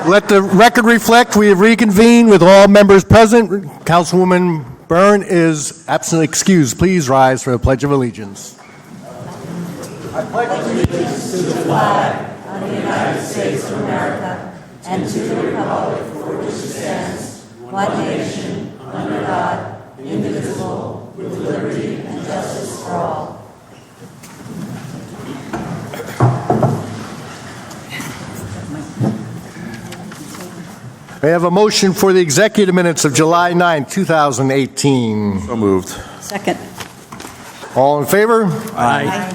Let the record reflect we have reconvened with all members present. Councilwoman Byrne is absently excused. Please rise for the Pledge of Allegiance. I pledge allegiance to the flag of the United States of America and to the republic for which it stands, one nation, under God, indivisible, with liberty and justice for all. I have a motion for the executive minutes of July 9, 2018. So moved. Second. All in favor? Aye.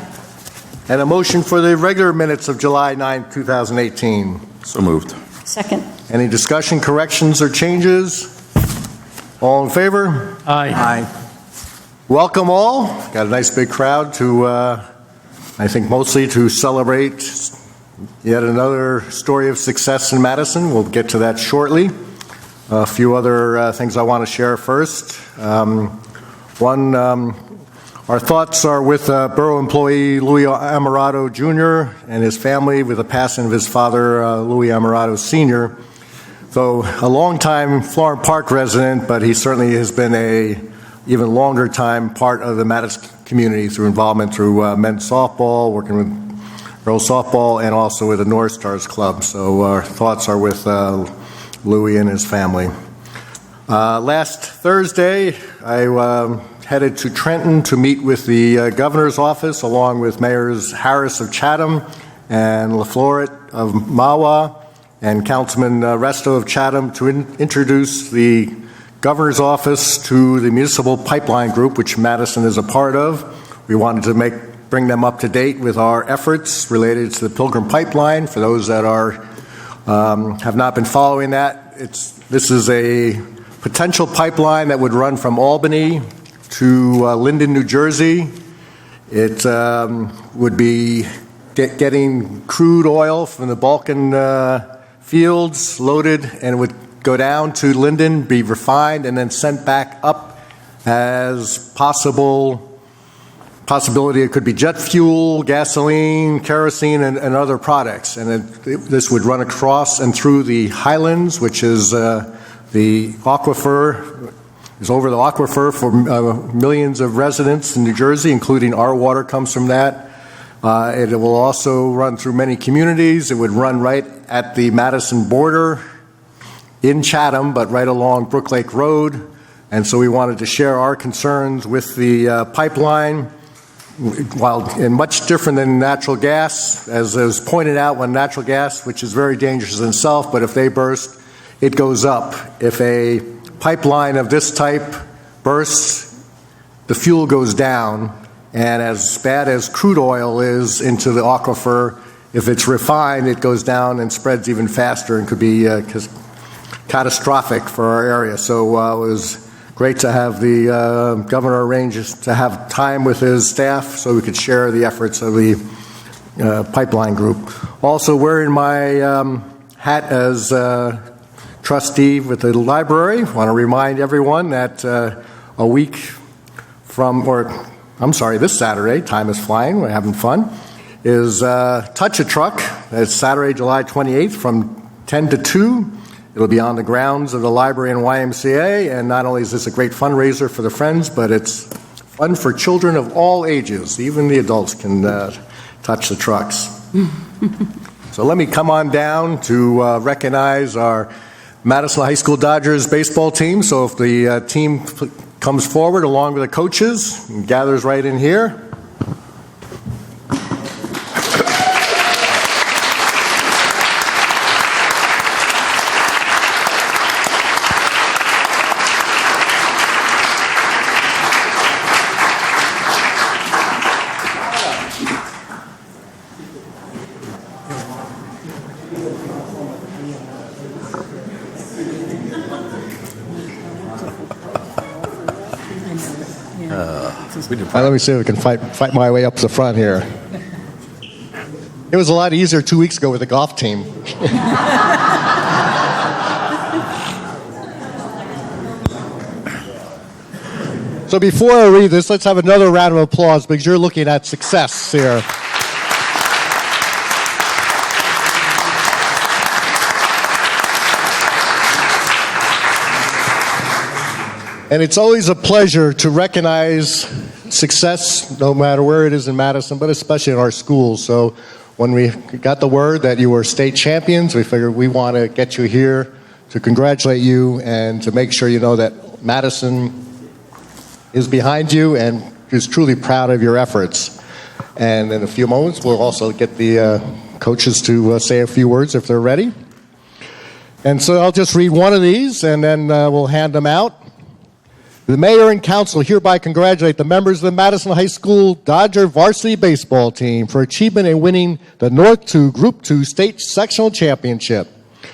And a motion for the regular minutes of July 9, 2018. So moved. Second. Any discussion, corrections, or changes? All in favor? Aye. Welcome all. Got a nice big crowd to, I think mostly to celebrate yet another story of success in Madison. We'll get to that shortly. A few other things I want to share first. One, our thoughts are with Borough employee Louis Amarato Jr. and his family with the passing of his father, Louis Amarato Sr. Though a longtime Florham Park resident, but he certainly has been a even longer time part of the Madison community through involvement through men's softball, working with girls softball, and also with the North Stars Club. So our thoughts are with Louis and his family. Last Thursday, I headed to Trenton to meet with the governor's office, along with Mayors Harris of Chatham and LaFleur of Mahwah, and Councilman Resto of Chatham, to introduce the governor's office to the Municipal Pipeline Group, which Madison is a part of. We wanted to bring them up to date with our efforts related to the Pilgrim Pipeline. For those that have not been following that, this is a potential pipeline that would run from Albany to Linden, New Jersey. It would be getting crude oil from the Balkan fields loaded, and it would go down to Linden, be refined, and then sent back up as possibility. It could be jet fuel, gasoline, kerosene, and other products. And this would run across and through the Highlands, which is the aquifer, is over the aquifer for millions of residents in New Jersey, including our water comes from that. It will also run through many communities. It would run right at the Madison border in Chatham, but right along Brook Lake Road. And so we wanted to share our concerns with the pipeline. While and much different than natural gas, as was pointed out, when natural gas, which is very dangerous in itself, but if they burst, it goes up. If a pipeline of this type bursts, the fuel goes down, and as bad as crude oil is into the aquifer, if it's refined, it goes down and spreads even faster and could be catastrophic for our area. So it was great to have the governor arrange to have time with his staff so we could share the efforts of the pipeline group. Also, wearing my hat as trustee with the library, I want to remind everyone that a week from, this Saturday, time is flying, we're having fun, is Touch a Truck. It's Saturday, July 28th from 10 to 2. It'll be on the grounds of the library and YMCA, and not only is this a great fundraiser for the Friends, but it's fun for children of all ages. Even the adults can touch the trucks. So let me come on down to recognize our Madison High School Dodgers baseball team. So if the team comes forward along with the coaches and gathers right in here. Let me see if we can fight my way up to the front here. It was a lot easier 2 weeks ago with the golf team. So before I read this, let's have another round of applause because you're looking at success here. And it's always a pleasure to recognize success, no matter where it is in Madison, but especially in our schools. So when we got the word that you were state champions, we figured we want to get you here to congratulate you and to make sure you know that Madison is behind you and is truly proud of your efforts. And in a few moments, we'll also get the coaches to say a few words if they're ready. And so I'll just read one of these, and then we'll hand them out. The mayor and council hereby congratulate the members of the Madison High School Dodger varsity baseball team for achievement in winning the North 2 Group 2 State Sectional Championship.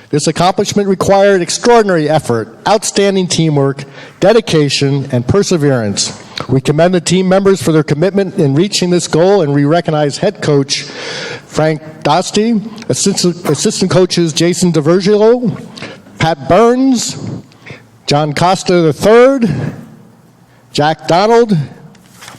This accomplishment required extraordinary effort, outstanding teamwork, dedication, and perseverance. We commend the team members for their commitment in reaching this goal, and we recognize head coach Frank Dostie, assistant coaches Jason DeVergilo, Pat Burns, John Costa III, Jack Donald,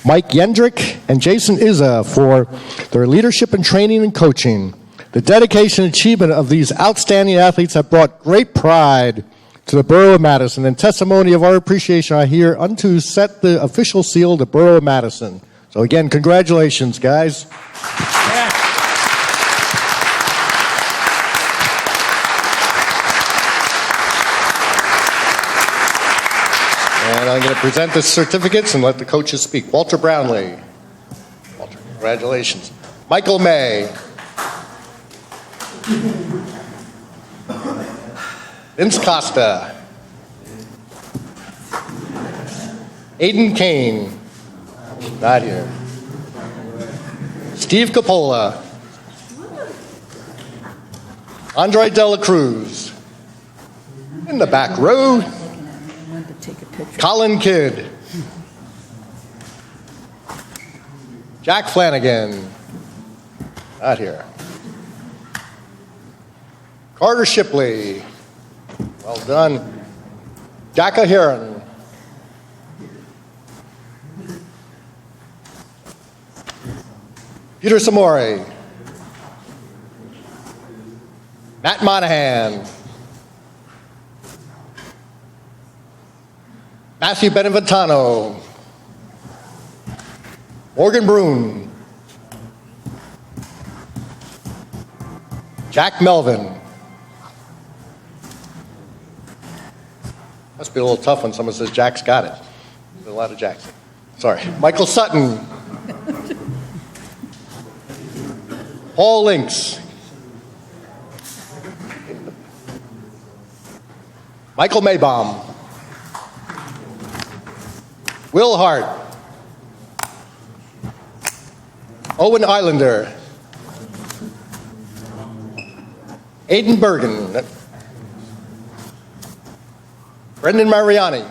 Mike Yendrick, and Jason Izza for their leadership and training and coaching. The dedication and achievement of these outstanding athletes have brought great pride to the Borough of Madison, and testimony of our appreciation are here unto set the official seal of the Borough of Madison. So again, congratulations, guys. Yeah. And I'm going to present the certificates and let the coaches speak. Walter Brownlee. Walter, congratulations. Michael May. Vince Costa. Aiden Kane. Not here. Steve Capola. Andre Dela Cruz. In the back row. Colin Kidd. Jack Flanagan. Not here. Carter Shipley. Well done. Jacka Heron. Peter Samori. Matt Monahan. Matthew Beneventano. Morgan Brune. Jack Melvin. Must be a little tough when someone says Jack's got it. There's a lot of Jacks. Sorry. Michael Sutton. Paul Links. Michael Maybaum. Will Hart. Owen Islander. Aiden Bergen. Brendan Mariani.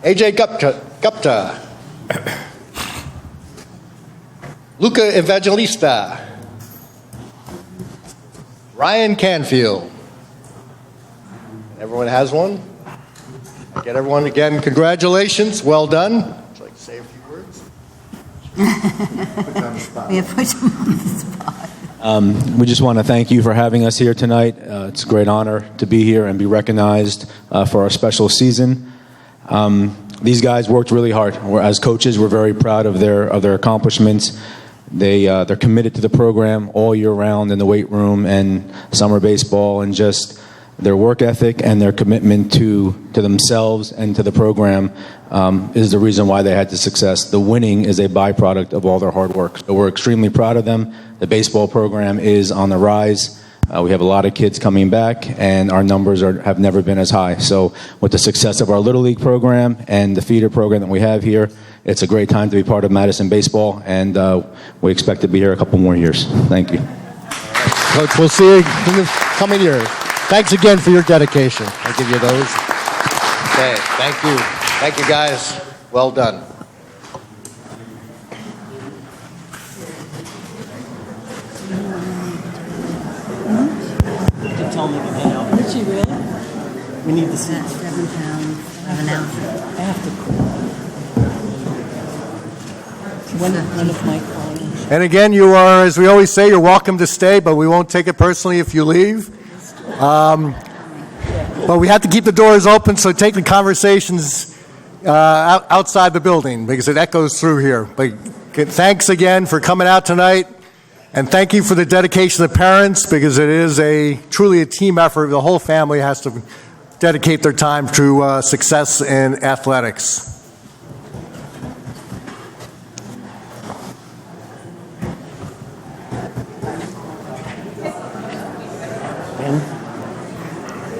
AJ Gupta. Luca Evangelista. Ryan Canfield. Everyone has one? Get everyone again, congratulations, well done. Would you like to say a few words? Put you on the spot. We have put you on the spot. We just want to thank you for having us here tonight. It's a great honor to be here and be recognized for our special season. These guys worked really hard. As coaches, we're very proud of their accomplishments. They're committed to the program all year round in the weight room and summer baseball, and just their work ethic and their commitment to themselves and to the program is the reason why they had the success. The winning is a byproduct of all their hard work. So we're extremely proud of them. The baseball program is on the rise. We have a lot of kids coming back, and our numbers have never been as high. So with the success of our Little League program and the feeder program that we have here, it's a great time to be part of Madison baseball, and we expect to be here a couple more years. Thank you. Coach, we'll see you in the coming years. Thanks again for your dedication. I'll give you those. Okay, thank you. Thank you, guys. Well done. Tell me to get out. Did she really? We need to see. That's 7 pounds of an ounce. I have to call. When is Mike calling? And again, you are, as we always say, you're welcome to stay, but we won't take it personally if you leave. But Well, we have to keep the doors open, so take the conversations outside the building because it echoes through here. But thanks again for coming out tonight, and thank you for the dedication of the parents because it is truly a team effort. The whole family has to dedicate their time to success in athletics.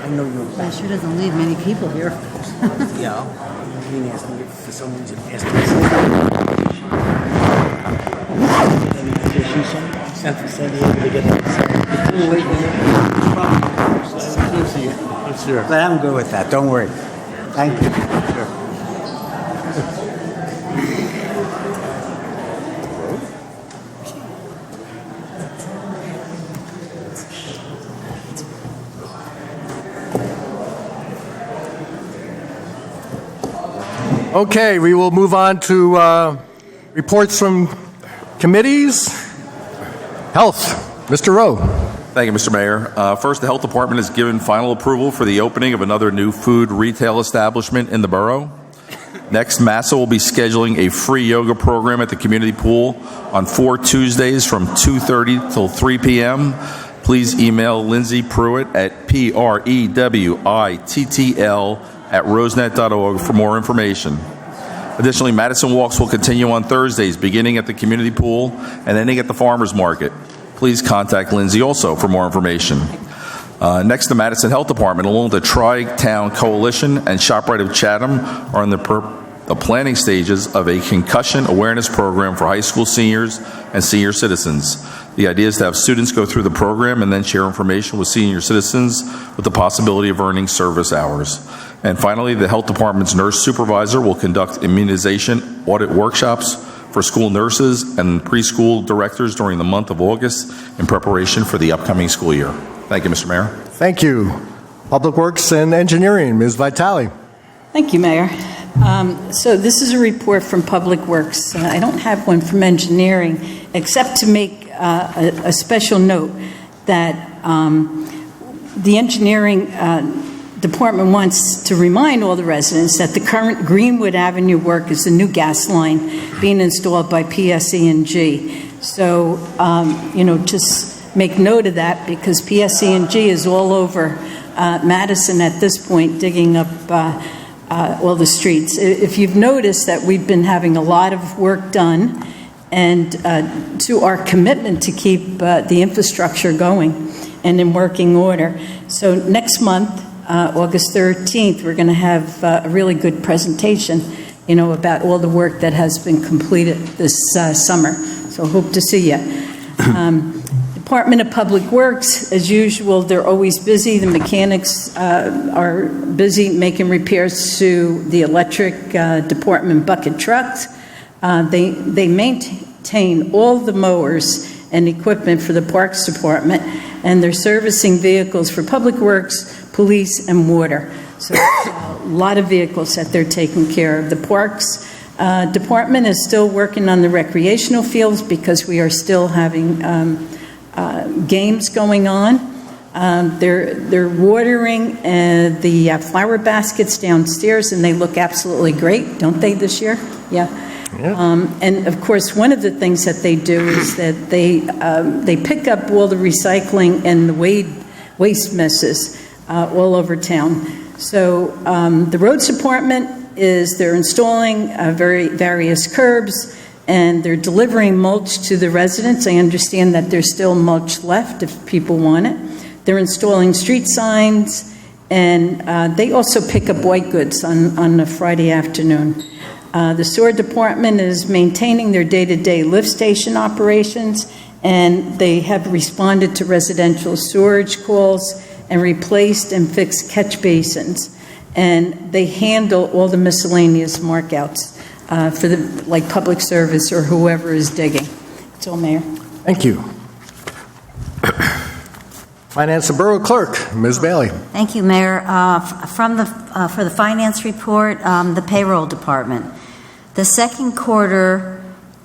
I know you're Well, it sure doesn't leave many people here. Yeah. I mean, asking you for some reason. Sent to San Diego to get I'm sure. But I'm good with that. Don't worry. Thank you. Sure. Okay, we will move on to reports from committees. Health, Mr. Rowe. Thank you, Mr. Mayor. First, the Health Department has given final approval for the opening of another new food retail establishment in the borough. Next, MASA will be scheduling a free yoga program at the community pool on 4 Tuesdays from 2:30 till 3 p.m. Please email Lindsay Pruitt at prewittl@rosenet.org for more information. Additionally, Madison walks will continue on Thursdays, beginning at the community pool and ending at the farmers market. Please contact Lindsay also for more information. Next, the Madison Health Department, along with the Tri-Town Coalition and ShopRite of Chatham, are in the planning stages of a concussion awareness program for high school seniors and senior citizens. The idea is to have students go through the program and then share information with senior citizens with the possibility of earning service hours. And finally, the Health Department's nurse supervisor will conduct immunization audit workshops for school nurses and preschool directors during the month of August in preparation for the upcoming school year. Thank you, Mr. Mayor. Thank you. Public Works and Engineering, Ms. Vitale. Thank you, Mayor. So this is a report from Public Works. I don't have one from Engineering, except to make a special note that the Engineering Department wants to remind all the residents that the current Greenwood Avenue work is a new gas line being installed by PSE&G. So, just make note of that because PSE&G is all over Madison at this point, digging up all the streets. If you've noticed that we've been having a lot of work done and to our commitment to keep the infrastructure going and in working order. So next month, August 13th, we're going to have a really good presentation, about all the work that has been completed this summer. So hope to see you. Department of Public Works, as usual, they're always busy. The mechanics are busy making repairs to the electric department bucket trucks. They maintain all the mowers and equipment for the Parks Department, and they're servicing vehicles for Public Works, Police, and Water. So a lot of vehicles that they're taking care of. The Parks Department is still working on the recreational fields because we are still having games going on. They're watering the flower baskets downstairs, and they look absolutely great, don't they, this year? Yeah. And of course, one of the things that they do is that they pick up all the recycling and the waste messes all over town. So the roads department they're installing various curbs, and they're delivering mulch to the residents. I understand that there's still mulch left if people want it. They're installing street signs, and they also pick up white goods on a Friday afternoon. The sewer department is maintaining their day-to-day lift station operations, and they have responded to residential sewerage calls and replaced and fixed catch basins. And they handle all the miscellaneous markouts for like public service or whoever is digging. That's all, Mayor. Thank you. Finance and Borough Clerk, Ms. Bailey. Thank you, Mayor. For the finance report, the payroll department. The second quarter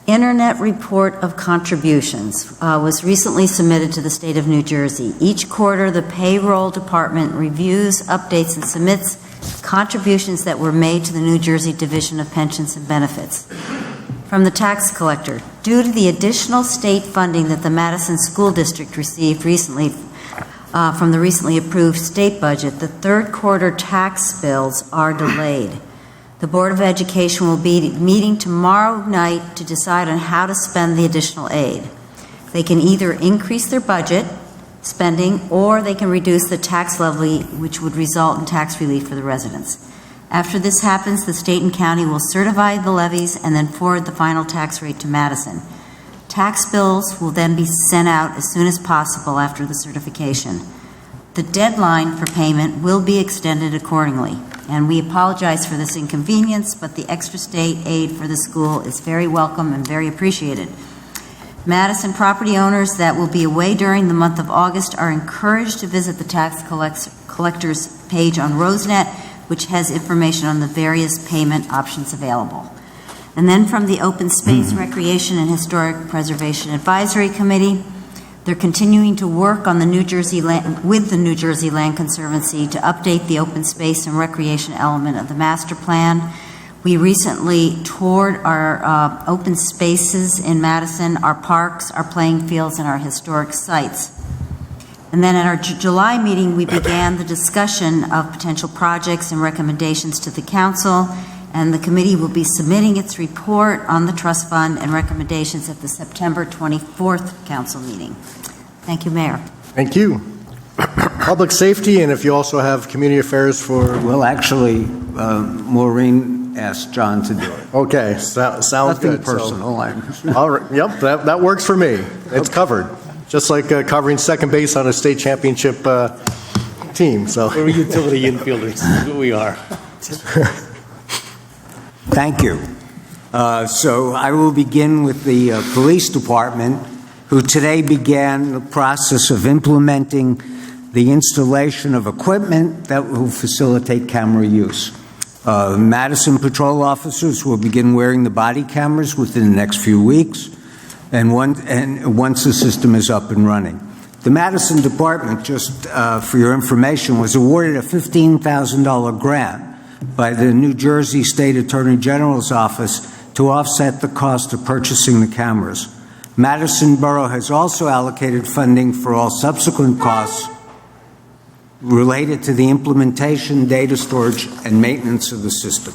Internet Report of Contributions was recently submitted to the state of New Jersey. Each quarter, the payroll department reviews, updates, and submits contributions that were made to the New Jersey Division of Pensions and Benefits. From the tax collector, due to the additional state funding that the Madison School District received recently from the recently approved state budget, the third quarter tax bills are delayed. The Board of Education will be meeting tomorrow night to decide on how to spend the additional aid. They can either increase their budget spending or they can reduce the tax levy, which would result in tax relief for the residents. After this happens, the state and county will certify the levies and then forward the final tax rate to Madison. Tax bills will then be sent out as soon as possible after the certification. The deadline for payment will be extended accordingly, and we apologize for this inconvenience, but the extra state aid for the school is very welcome and very appreciated. Madison property owners that will be away during the month of August are encouraged to visit the tax collector's page on Rosenet, which has information on the various payment options available. And then from the Open Space, Recreation, and Historic Preservation Advisory Committee, they're continuing to work on the with the New Jersey Land Conservancy to update the open space and recreation element of the master plan. We recently toured our open spaces in Madison, our parks, our playing fields, and our historic sites. And then at our July meeting, we began the discussion of potential projects and recommendations to the council, and the committee will be submitting its report on the trust fund and recommendations at the September 24th council meeting. Thank you, Mayor. Thank you. Public safety, and if you also have community affairs for... Well, actually, Maureen asked John to do it. Okay, sounds Nothing good. personal. All right, yep, that works for me. It's covered. Just like covering second base on a state championship team. So We're utility infielders. That's who we are. Thank you. So I will begin with the police department, who today began the process of implementing the installation of equipment that will facilitate camera use. Madison patrol officers will begin wearing the body cameras within the next few weeks, and once the system is up and running. The Madison department, just for your information, was awarded a $15,000 grant by the New Jersey State Attorney General's office to offset the cost of purchasing the cameras. Madison Borough has also allocated funding for all subsequent costs related to the implementation, data storage, and maintenance of the system.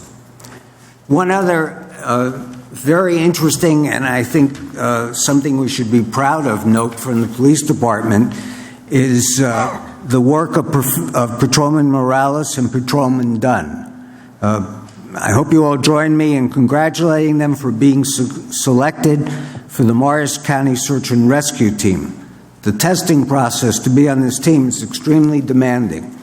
One other very interesting, and I think something we should be proud of, note from the police department is the work of Patrolman Morales and Patrolman Dunn. I hope you all join me in congratulating them for being selected for the Morris County Search and Rescue Team. The testing process to be on this team is extremely demanding.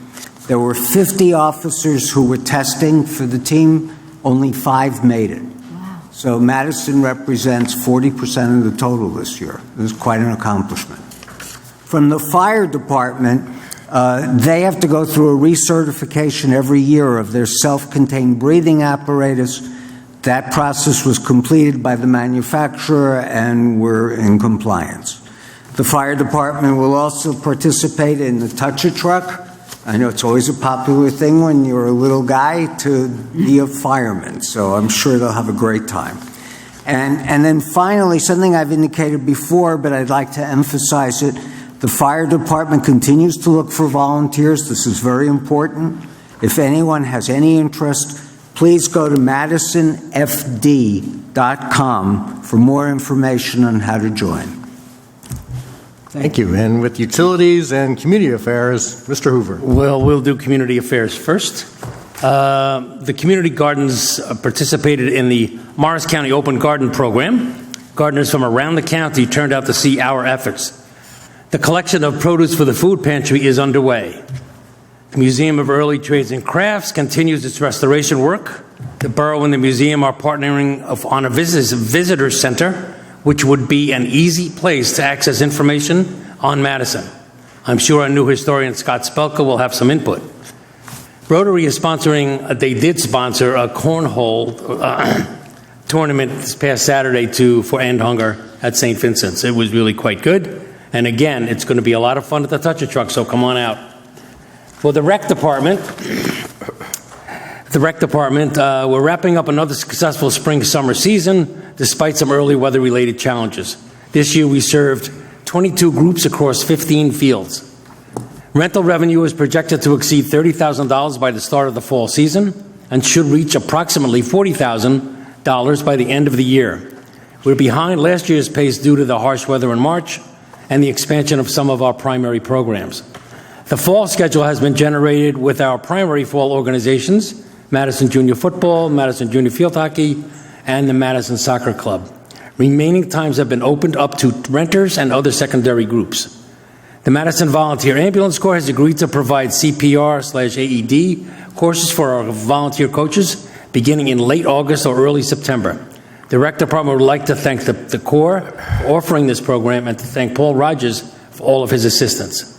There were 50 officers who were testing for the team, only 5 made it. Wow. So Madison represents 40% of the total this year. It was quite an accomplishment. From the fire department, they have to go through a recertification every year of their self-contained breathing apparatus. That process was completed by the manufacturer, and we're in compliance. The fire department will also participate in the Touch-A-Truck. I know it's always a popular thing when you're a little guy to be a fireman, so I'm sure they'll have a great time. And then finally, something I've indicated before, but I'd like to emphasize it, the fire department continues to look for volunteers. This is very important. If anyone has any interest, please go to madisonfd.com for more information on how to join. thank you. And with utilities and community affairs, Mr. Hoover. Well, we'll do community affairs first. The community gardens participated in the Morris County Open Garden Program. Gardeners from around the county turned out to see our efforts. The collection of produce for the food pantry is underway. The Museum of Early Trades and Crafts continues its restoration work. The borough and the museum are partnering on a visitor center, which would be an easy place to access information on Madison. I'm sure our new historian, Scott Spelka, will have some input. Rotary is sponsoring, they did sponsor a cornhole tournament this past Saturday for End Hunger at St. Vincent's. It was really quite good. And again, it's going to be a lot of fun at the Touch a Truck, so come on out. For the rec department, we're wrapping up another successful spring-summer season despite some early weather-related challenges. This year we served 22 groups across 15 fields. Rental revenue is projected to exceed $30,000 by the start of the fall season and should reach approximately $40,000 by the end of the year. We're behind last year's pace due to the harsh weather in March and the expansion of some of our primary programs. The fall schedule has been generated with our primary fall organizations, Madison Junior Football, Madison Junior Field Hockey, and the Madison Soccer Club. Remaining times have been opened up to renters and other secondary groups. The Madison Volunteer Ambulance Corps has agreed to provide CPR/AED courses for our volunteer coaches beginning in late August or early September. The Rec Department would like to thank the Corps for offering this program and to thank Paul Rogers for all of his assistance.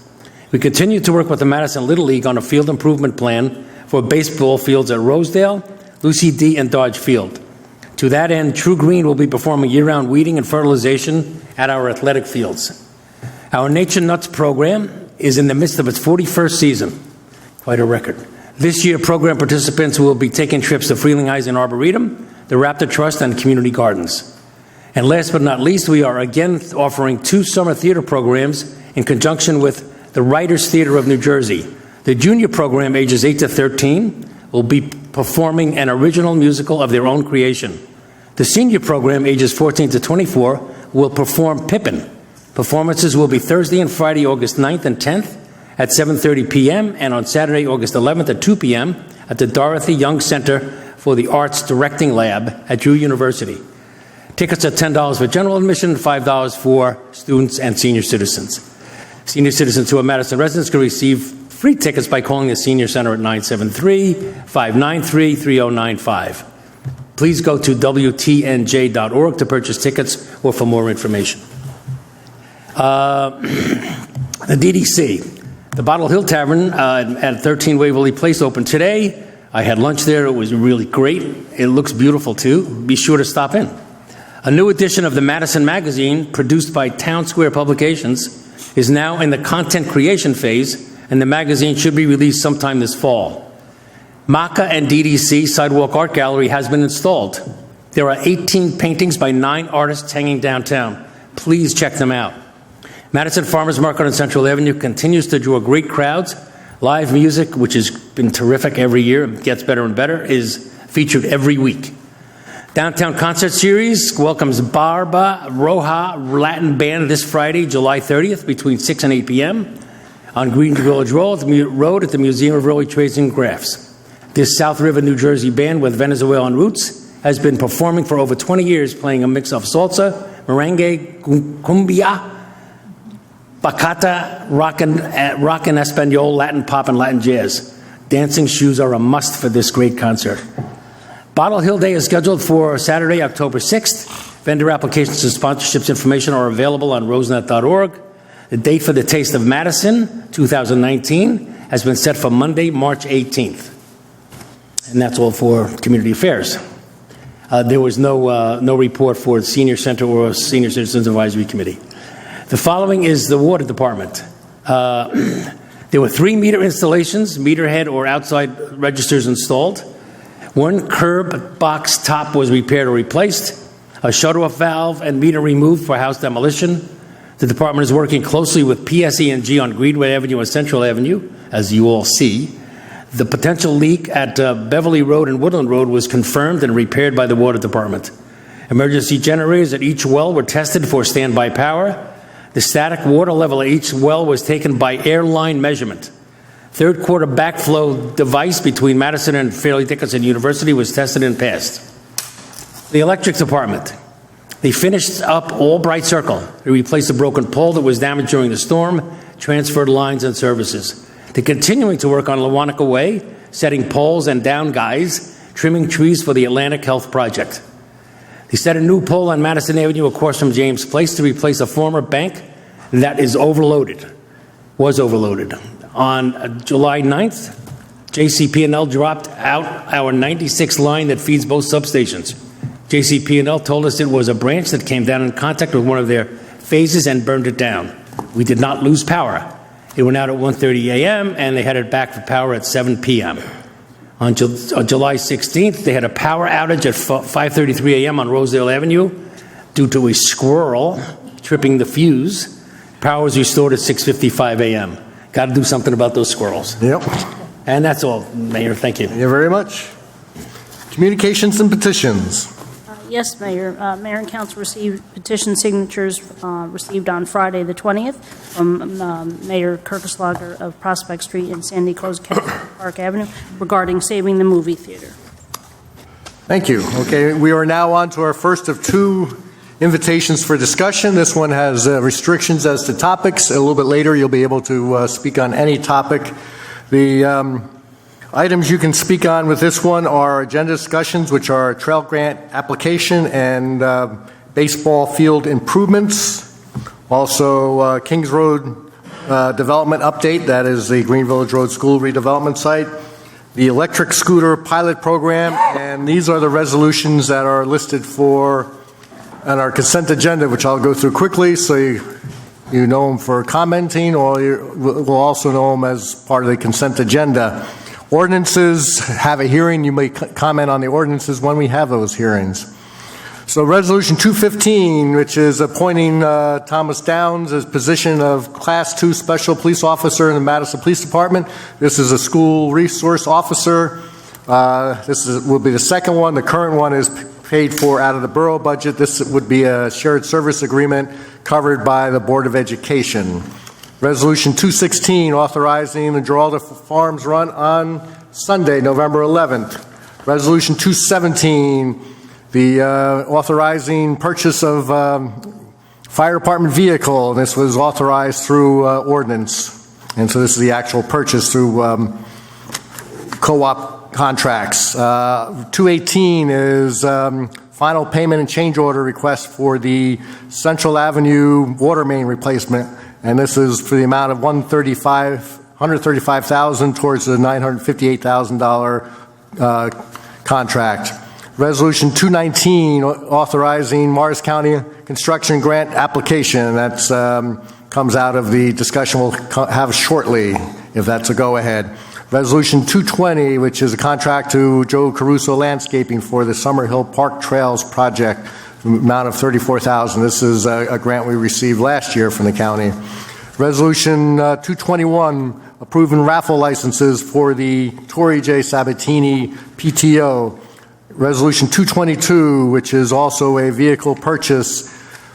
We continue to work with the Madison Little League on a field improvement plan for baseball fields at Rosedale, Lucy D. and Dodge Field. To that end, True Green will be performing year-round weeding and fertilization at our athletic fields. Our Nature Nuts program is in the midst of its 41st season. Quite a record. This year, program participants will be taking trips to Frelinghuysen Arboretum, the Raptor Trust, and community gardens. And last but not least, we are again offering 2 summer theater programs in conjunction with the Writers Theater of New Jersey. The junior program, ages 8 to 13, will be performing an original musical of their own creation. The senior program, ages 14 to 24, will perform Pippin. Performances will be Thursday and Friday, August 9th and 10th at 7:30 p.m. and on Saturday, August 11th at 2 p.m. at the Dorothy Young Center for the Arts Directing Lab at Drew University. Tickets are $10 for general admission, $5 for students and senior citizens. Senior citizens who are Madison residents can receive free tickets by calling the Senior Center at 973-593-3095. Please go to WTNJ.org to purchase tickets or for more information. The DDC, the Bottle Hill Tavern at 13 Waverly Place opened today. I had lunch there. It was really great. It looks beautiful, too. Be sure to stop in. A new edition of the Madison magazine, produced by Town Square Publications, is now in the content creation phase, and the magazine should be released sometime this fall. Maka and DDC Sidewalk Art Gallery has been installed. There are 18 paintings by 9 artists hanging downtown. Please check them out. Madison Farmers Market on Central Avenue continues to draw great crowds. Live music, which has been terrific every year, gets better and better, is featured every week. Downtown Concert Series welcomes Barba Roja Latin Band this Friday, July 30th, between 6 and 8 p.m. on Green Village Road at the Museum of Early Trades and Crafts. This South River, New Jersey band with Venezuelan roots has been performing for over 20 years, playing a mix of salsa, merengue, cumbia, bachata, rock and Espanol, Latin pop, and Latin jazz. Dancing shoes are a must for this great concert. Bottle Hill Day is scheduled for Saturday, October 6th. Vendor applications and sponsorships information are available on rosenet.org. The date for the Taste of Madison 2019 has been set for Monday, March 18th. And that's all for community affairs. There was no report for the Senior Center or Senior Citizens Advisory Committee. The following is the Water Department. There were 3 meter installations, meter head or outside registers installed. 1 curb box top was repaired or replaced. A shut-off valve and meter removed for house demolition. The department is working closely with PSE&G on Greenway Avenue and Central Avenue, as you all see. The potential leak at Beverly Road and Woodland Road was confirmed and repaired by the Water Department. Emergency generators at each well were tested for standby power. The static water level at each well was taken by airline measurement. Third quarter backflow device between Madison and Fairleigh Dickinson University was tested and passed. The electric department. They finished up Albright Circle. They replaced a broken pole that was damaged during the storm, transferred lines and services. They're continuing to work on Lewanika Way, setting poles and down guys, trimming trees for the Atlantic Health Project. They set a new pole on Madison Avenue across from James Place to replace a former bank that was overloaded. On July 9th, JCP&L dropped out our 96 line that feeds both substations. JCP&L told us it was a branch that came down in contact with one of their phases and burned it down. We did not lose power. It went out at 1:30 a.m. and they headed back for power at 7 p.m. On July 16th, they had a power outage at 5:33 a.m. on Rosedale Avenue due to a squirrel tripping the fuse. Power was restored at 6:55 a.m. Got to do something about those squirrels. Yep. And that's all, Mayor. Thank you. Thank you very much. Communications and petitions. Yes, Mayor. Mayor and council received petition signatures received on Friday the 20th from Mayor Kirkeslager of Prospect Street and Sandy Close Park Avenue regarding saving the movie theater. Thank you. Okay, we are now on to our first of two invitations for discussion. This one has restrictions as to topics. A little bit later, you'll be able to speak on any topic. The items you can speak on with this one are agenda discussions, which are trail grant application and baseball field improvements. Also, Kings Road development update, that is the Green Village Road School redevelopment site. The electric scooter pilot program, and these are the resolutions that are listed for on our consent agenda, which I'll go through quickly so you know them for commenting, or we'll also know them as part of the consent agenda. Ordinances have a hearing. You may comment on the ordinances when we have those hearings. So Resolution 215, which is appointing Thomas Downs as position of Class 2 Special Police Officer in the Madison Police Department. This is a school resource officer. Will be the second one. The current one is paid for out of the borough budget. This would be a shared service agreement covered by the Board of Education. Resolution 216, authorizing the Giralda Farms Run on Sunday, November 11th. Resolution 217, the authorizing purchase of fire department vehicle. This was authorized through ordinance. And so this is the actual purchase through co-op contracts. 218 is final payment and change order request for the Central Avenue water main replacement. And this is for the amount of $135,000 towards the $958,000 contract. Resolution 219, authorizing Morris County construction grant application. That comes out of the discussion we'll have shortly, if that's a go-ahead. Resolution 220, which is a contract to Joe Caruso Landscaping for the Summerhill Park Trails project, amount of $34,000. This is a grant we received last year from the county. Resolution 221, approving raffle licenses for the Torrey J. Sabatini PTO. Resolution 222, which is also a vehicle purchase,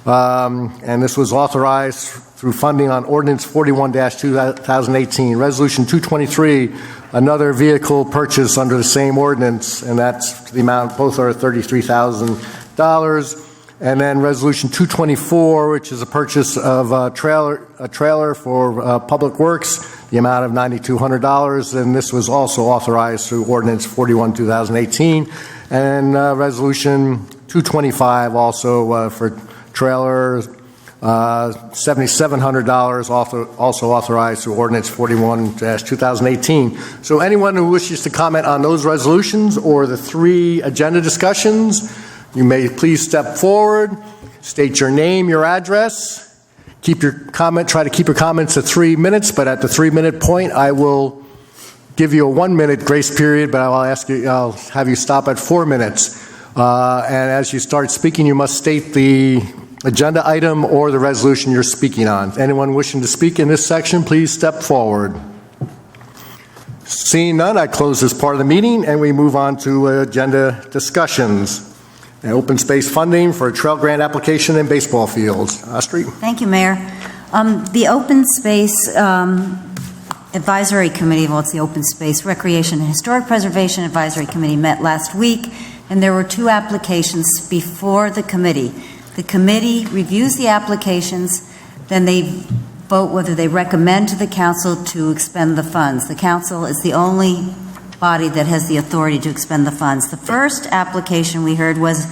and this was authorized through funding on Ordinance 41-2018. Resolution 223, another vehicle purchase under the same ordinance, and that's the amount, both are $33,000. And then Resolution 224, which is a purchase of a trailer for Public Works, the amount of $9,200, and this was also authorized through Ordinance 41-2018. And Resolution 225, also for trailers, $7,700, also authorized through Ordinance 41-2018. So anyone who wishes to comment on those resolutions or the three agenda discussions, you may please step forward, state your name, your address, try to keep your comments to 3 minutes, but at the 3-minute point, I will give you a 1-minute grace period, but I'll have you stop at 4 minutes. And as you start speaking, you must state the agenda item or the resolution you're speaking on. Anyone wishing to speak in this section, please step forward. Seeing none, I close this part of the meeting and we move on to agenda discussions. And open space funding for a trail grant application and baseball fields. Astrid? Thank you, Mayor. The Open Space Advisory Committee, well, it's the Open Space Recreation and Historic Preservation Advisory Committee met last week, and there were 2 applications before the committee. The committee reviews the applications, then they vote whether they recommend to the council to expend the funds. The council is the only body that has the authority to expend the funds. The first application we heard was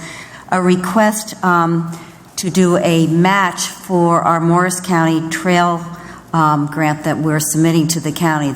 a request to do a match for our Morris County Trail grant that we're submitting to the county.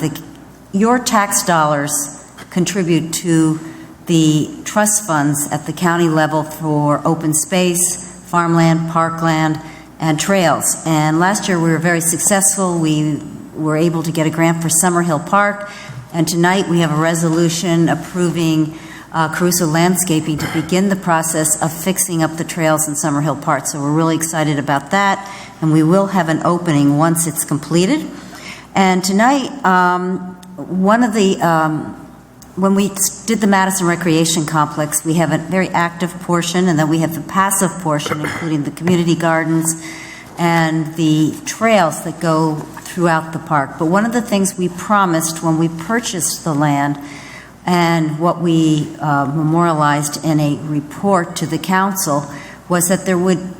Your tax dollars contribute to the trust funds at the county level for open space, farmland, parkland, and trails. And last year we were very successful. We were able to get a grant for Summerhill Park, and tonight we have a resolution approving Caruso Landscaping to begin the process of fixing up the trails in Summerhill Park. So we're really excited about that, and we will have an opening once it's completed. And tonight, when we did the Madison Recreation Complex, we have a very active portion, and then we have the passive portion, including the community gardens and the trails that go throughout the park. But one of the things we promised when we purchased the land, and what we memorialized in a report to the council, was that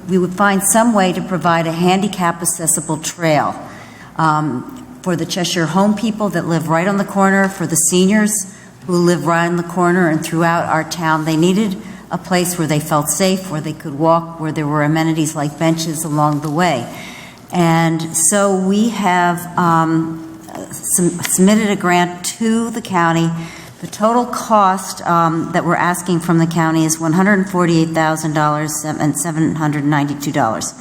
we would find some way to provide a handicap accessible trail for the Cheshire Home people that live right on the corner, for the seniors who live right on the corner and throughout our town. They needed a place where they felt safe, where they could walk, where there were amenities like benches along the way. And so we have submitted a grant to the county. The total cost that we're asking from the county is $148,792.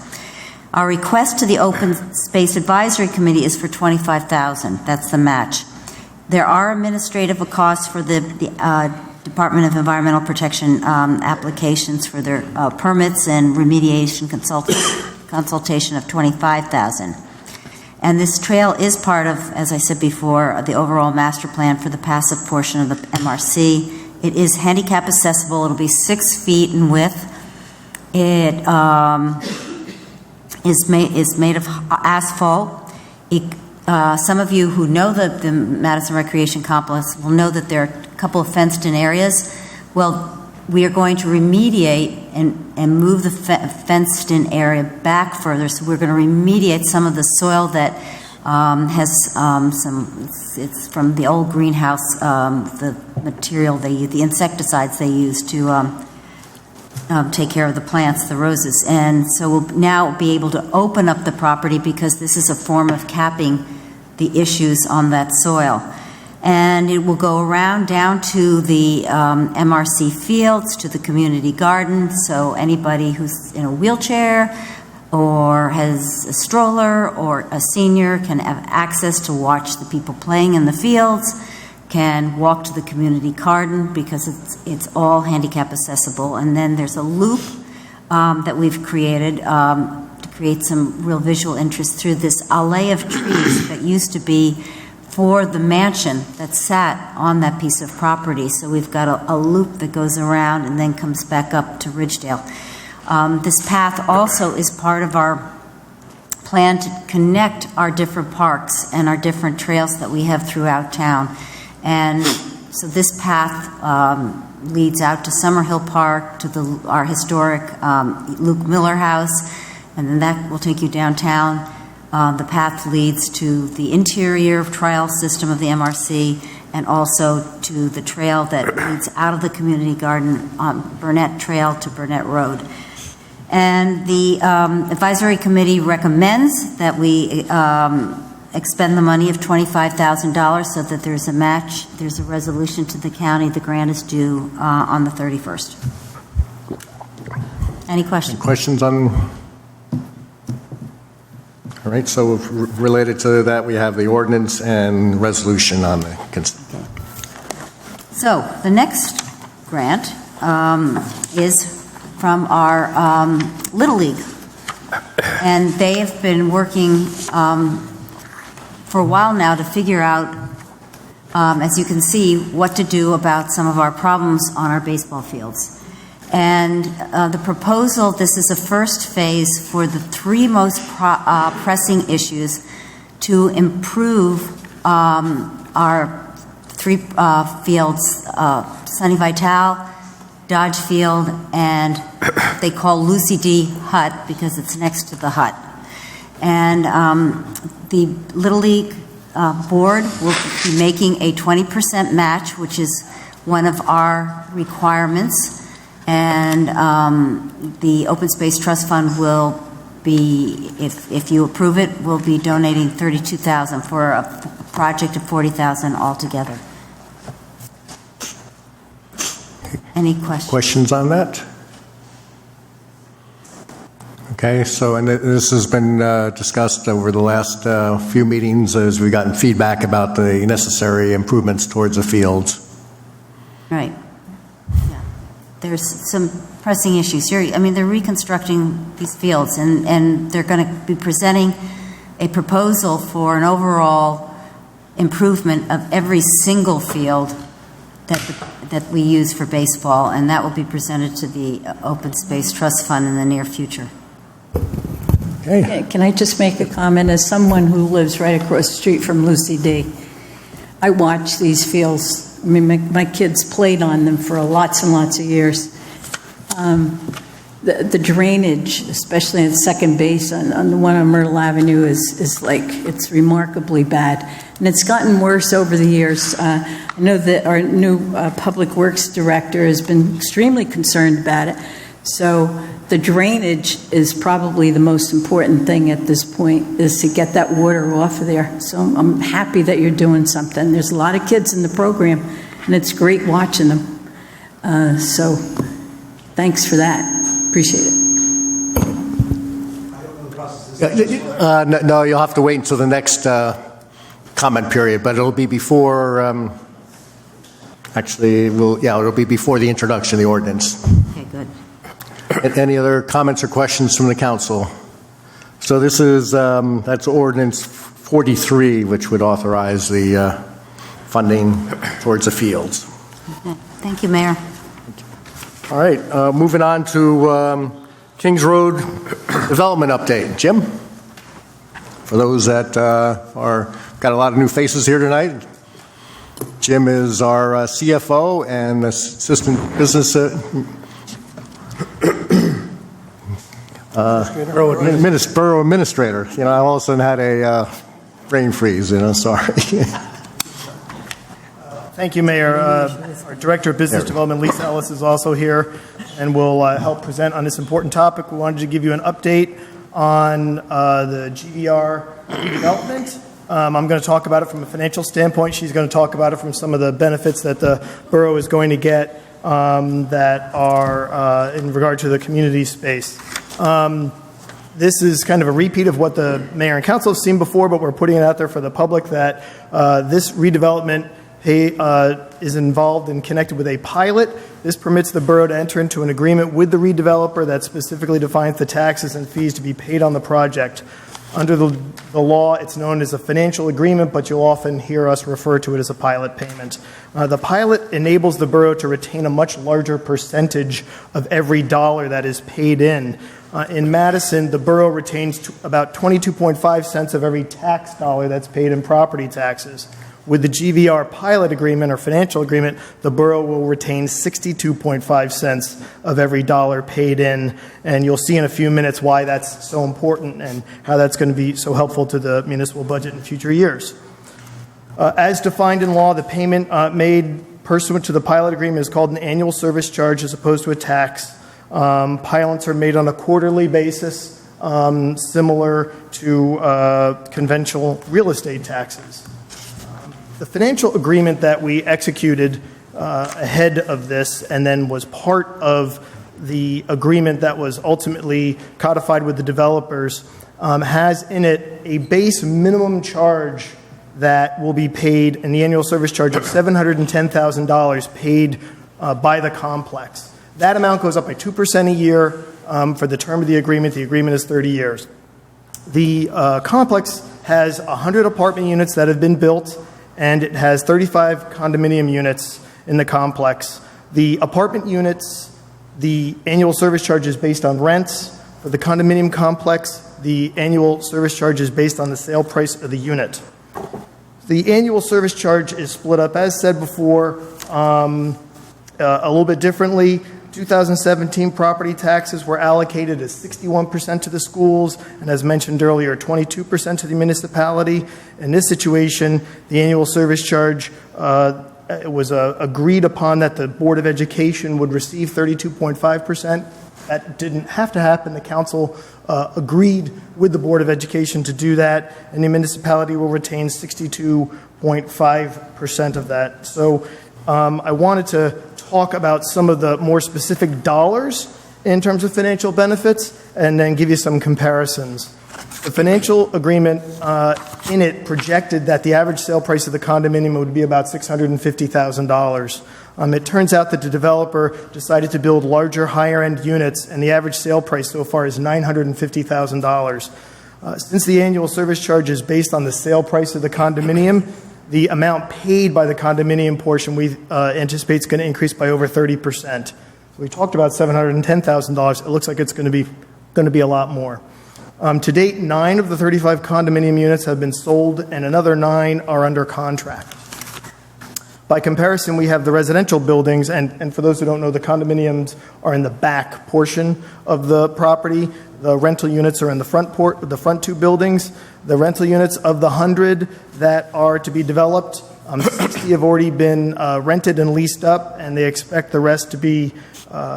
Our request to the Open Space Advisory Committee is for $25,000. That's the match. There are administrative costs for the Department of Environmental Protection applications for their permits and remediation consultation of $25,000. And this trail is part of, as I said before, the overall master plan for the passive portion of the MRC. It is handicap accessible. It'll be 6 feet in width. It is made of asphalt. Some of you who know the Madison Recreation Complex will know that there are a couple of fenced-in areas. Well, we are going to remediate and move the fenced-in area back further. So we're going to remediate some of the soil that has it's from the old greenhouse, the material the insecticides they use to take care of the plants, the roses. And so we'll now be able to open up the property because this is a form of capping the issues on that soil. And it will go around down to the MRC fields, to the community garden, so anybody who's in a wheelchair or has a stroller or a senior can have access to watch the people playing in the fields, can walk to the community garden because it's all handicap accessible. And then there's a loop that we've created to create some real visual interest through this alley of trees that used to be for the mansion that sat on that piece of property. So we've got a loop that goes around and then comes back up to Ridgedale. This path also is part of our plan to connect our different parks and our different trails that we have throughout town. And so this path leads out to Summerhill Park, to our historic Luke Miller House, and then that will take you downtown. The path leads to the interior trail system of the MRC and also to the trail that leads out of the community garden on Burnett Trail to Burnett Road. And the advisory committee recommends that we expend the money of $25,000 so that there's a match, there's a resolution to the county. The grant is due on the 31st. Any questions? Questions on? All right, so related to that, we have the ordinance and resolution on the consent. Okay. So the next grant is from our Little League. And they have been working for a while now to figure out, as you can see, what to do about some of our problems on our baseball fields. And the proposal, this is a first phase for the 3 most pressing issues to improve our 3 fields, Sunny Vital, Dodge Field, and they call Lucy D. Hut because it's next to the hut. And the Little League board will be making a 20% match, which is one of our requirements. And the Open Space Trust Fund will be, if you approve it, will be donating $32,000 for a project of $40,000 altogether. Any questions? Questions on that? Okay, so, and this has been discussed over the last few meetings as we've gotten feedback about the necessary improvements towards the fields. Right. Yeah. There's some pressing issues here. I mean, they're reconstructing these fields, and they're going to be presenting a proposal for an overall improvement of every single field that we use for baseball, and that will be presented to the Open Space Trust Fund in the near future. Okay. Can I just make a comment? As someone who lives right across the street from Lucy D, I watch these fields. I mean, my kids played on them for lots and lots of years. The drainage, especially at second base on the one on Myrtle Avenue, is like, it's remarkably bad. And it's gotten worse over the years. I know that our new Public Works Director has been extremely concerned about it. So the drainage is probably the most important thing at this point, is to get that water off of there. So I'm happy that you're doing something. There's a lot of kids in the program, and it's great watching them. So thanks for that. Appreciate it. No, you'll have to wait until the next comment period, but it'll be before, it'll be before the introduction of the ordinance. Okay, good. Any other comments or questions from the council? So this is, that's Ordinance 43, which would authorize the funding towards the fields. Okay. Thank you, Mayor. All right, moving on to Kings Road Development Update. Jim? For those that got a lot of new faces here tonight, Jim is our CFO and Assistant Business Borough Administrator. You know, I all of a sudden had a brain freeze, sorry. Thank you, Mayor. Our Director of Business Development, Lisa Ellis, is also here and will help present on this important topic. We wanted to give you an update on the GVR redevelopment. I'm going to talk about it from a financial standpoint. She's going to talk about it from some of the benefits that the borough is going to get that are in regard to the community space. This is kind of a repeat of what the mayor and council have seen before, but we're putting it out there for the public that this redevelopment is involved and connected with a pilot. This permits the borough to enter into an agreement with the redeveloper that specifically defines the taxes and fees to be paid on the project. Under the law, it's known as a financial agreement, but you'll often hear us refer to it as a pilot payment. The pilot enables the borough to retain a much larger percentage of every dollar that is paid in. In Madison, the borough retains about 22.5 cents of every tax dollar that's paid in property taxes. With the GVR pilot agreement or financial agreement, the borough will retain 62.5 cents of every dollar paid in, and you'll see in a few minutes why that's so important and how that's going to be so helpful to the municipal budget in future years. As defined in law, the payment made pursuant to the pilot agreement is called an annual service charge as opposed to a tax. Pilots are made on a quarterly basis, similar to conventional real estate taxes. The financial agreement that we executed ahead of this and then was part of the agreement that was ultimately codified with the developers has in it a base minimum charge that will be paid, and the annual service charge of $710,000 paid by the complex. That amount goes up by 2% a year for the term of the agreement. The agreement is 30 years. The complex has 100 apartment units that have been built, and it has 35 condominium units in the complex. The apartment units, the annual service charge is based on rents. For the condominium complex, the annual service charge is based on the sale price of the unit. The annual service charge is split up, as said before, a little bit differently. 2017 property taxes were allocated as 61% to the schools, and as mentioned earlier, 22% to the municipality. In this situation, the annual service charge it was agreed upon that the Board of Education would receive 32.5%. That didn't have to happen. The council agreed with the Board of Education to do that, and the municipality will retain 62.5% of that. So I wanted to talk about some of the more specific dollars in terms of financial benefits and then give you some comparisons. The financial agreement in it projected that the average sale price of the condominium would be about $650,000. It turns out that the developer decided to build larger, higher-end units, and the average sale price so far is $950,000. Since the annual service charge is based on the sale price of the condominium, the amount paid by the condominium portion we anticipate is going to increase by over 30%. So we talked about $710,000. It looks like it's going to be a lot more. To date, 9 of the 35 condominium units have been sold, and another 9 are under contract. By comparison, we have the residential buildings, and for those who don't know, the condominiums are in the back portion of the property. The rental units are in the front 2 buildings. The rental units, of the 100 that are to be developed, 60 have already been rented and leased up, and they expect the rest to be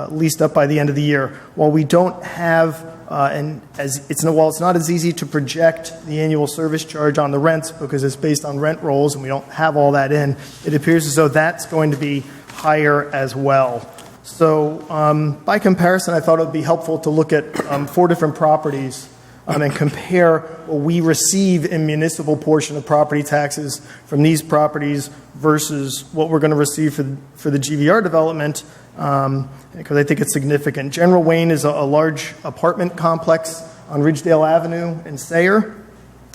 leased up by the end of the year. While we don't have while it's not as easy to project the annual service charge on the rents because it's based on rent rolls and we don't have all that in, it appears as though that's going to be higher as well. So by comparison, I thought it would be helpful to look at 4 different properties and compare what we receive in municipal portion of property taxes from these properties versus what we're going to receive for the GVR development, because I think it's significant. General Wayne is a large apartment complex on Ridgedale Avenue in Sayre.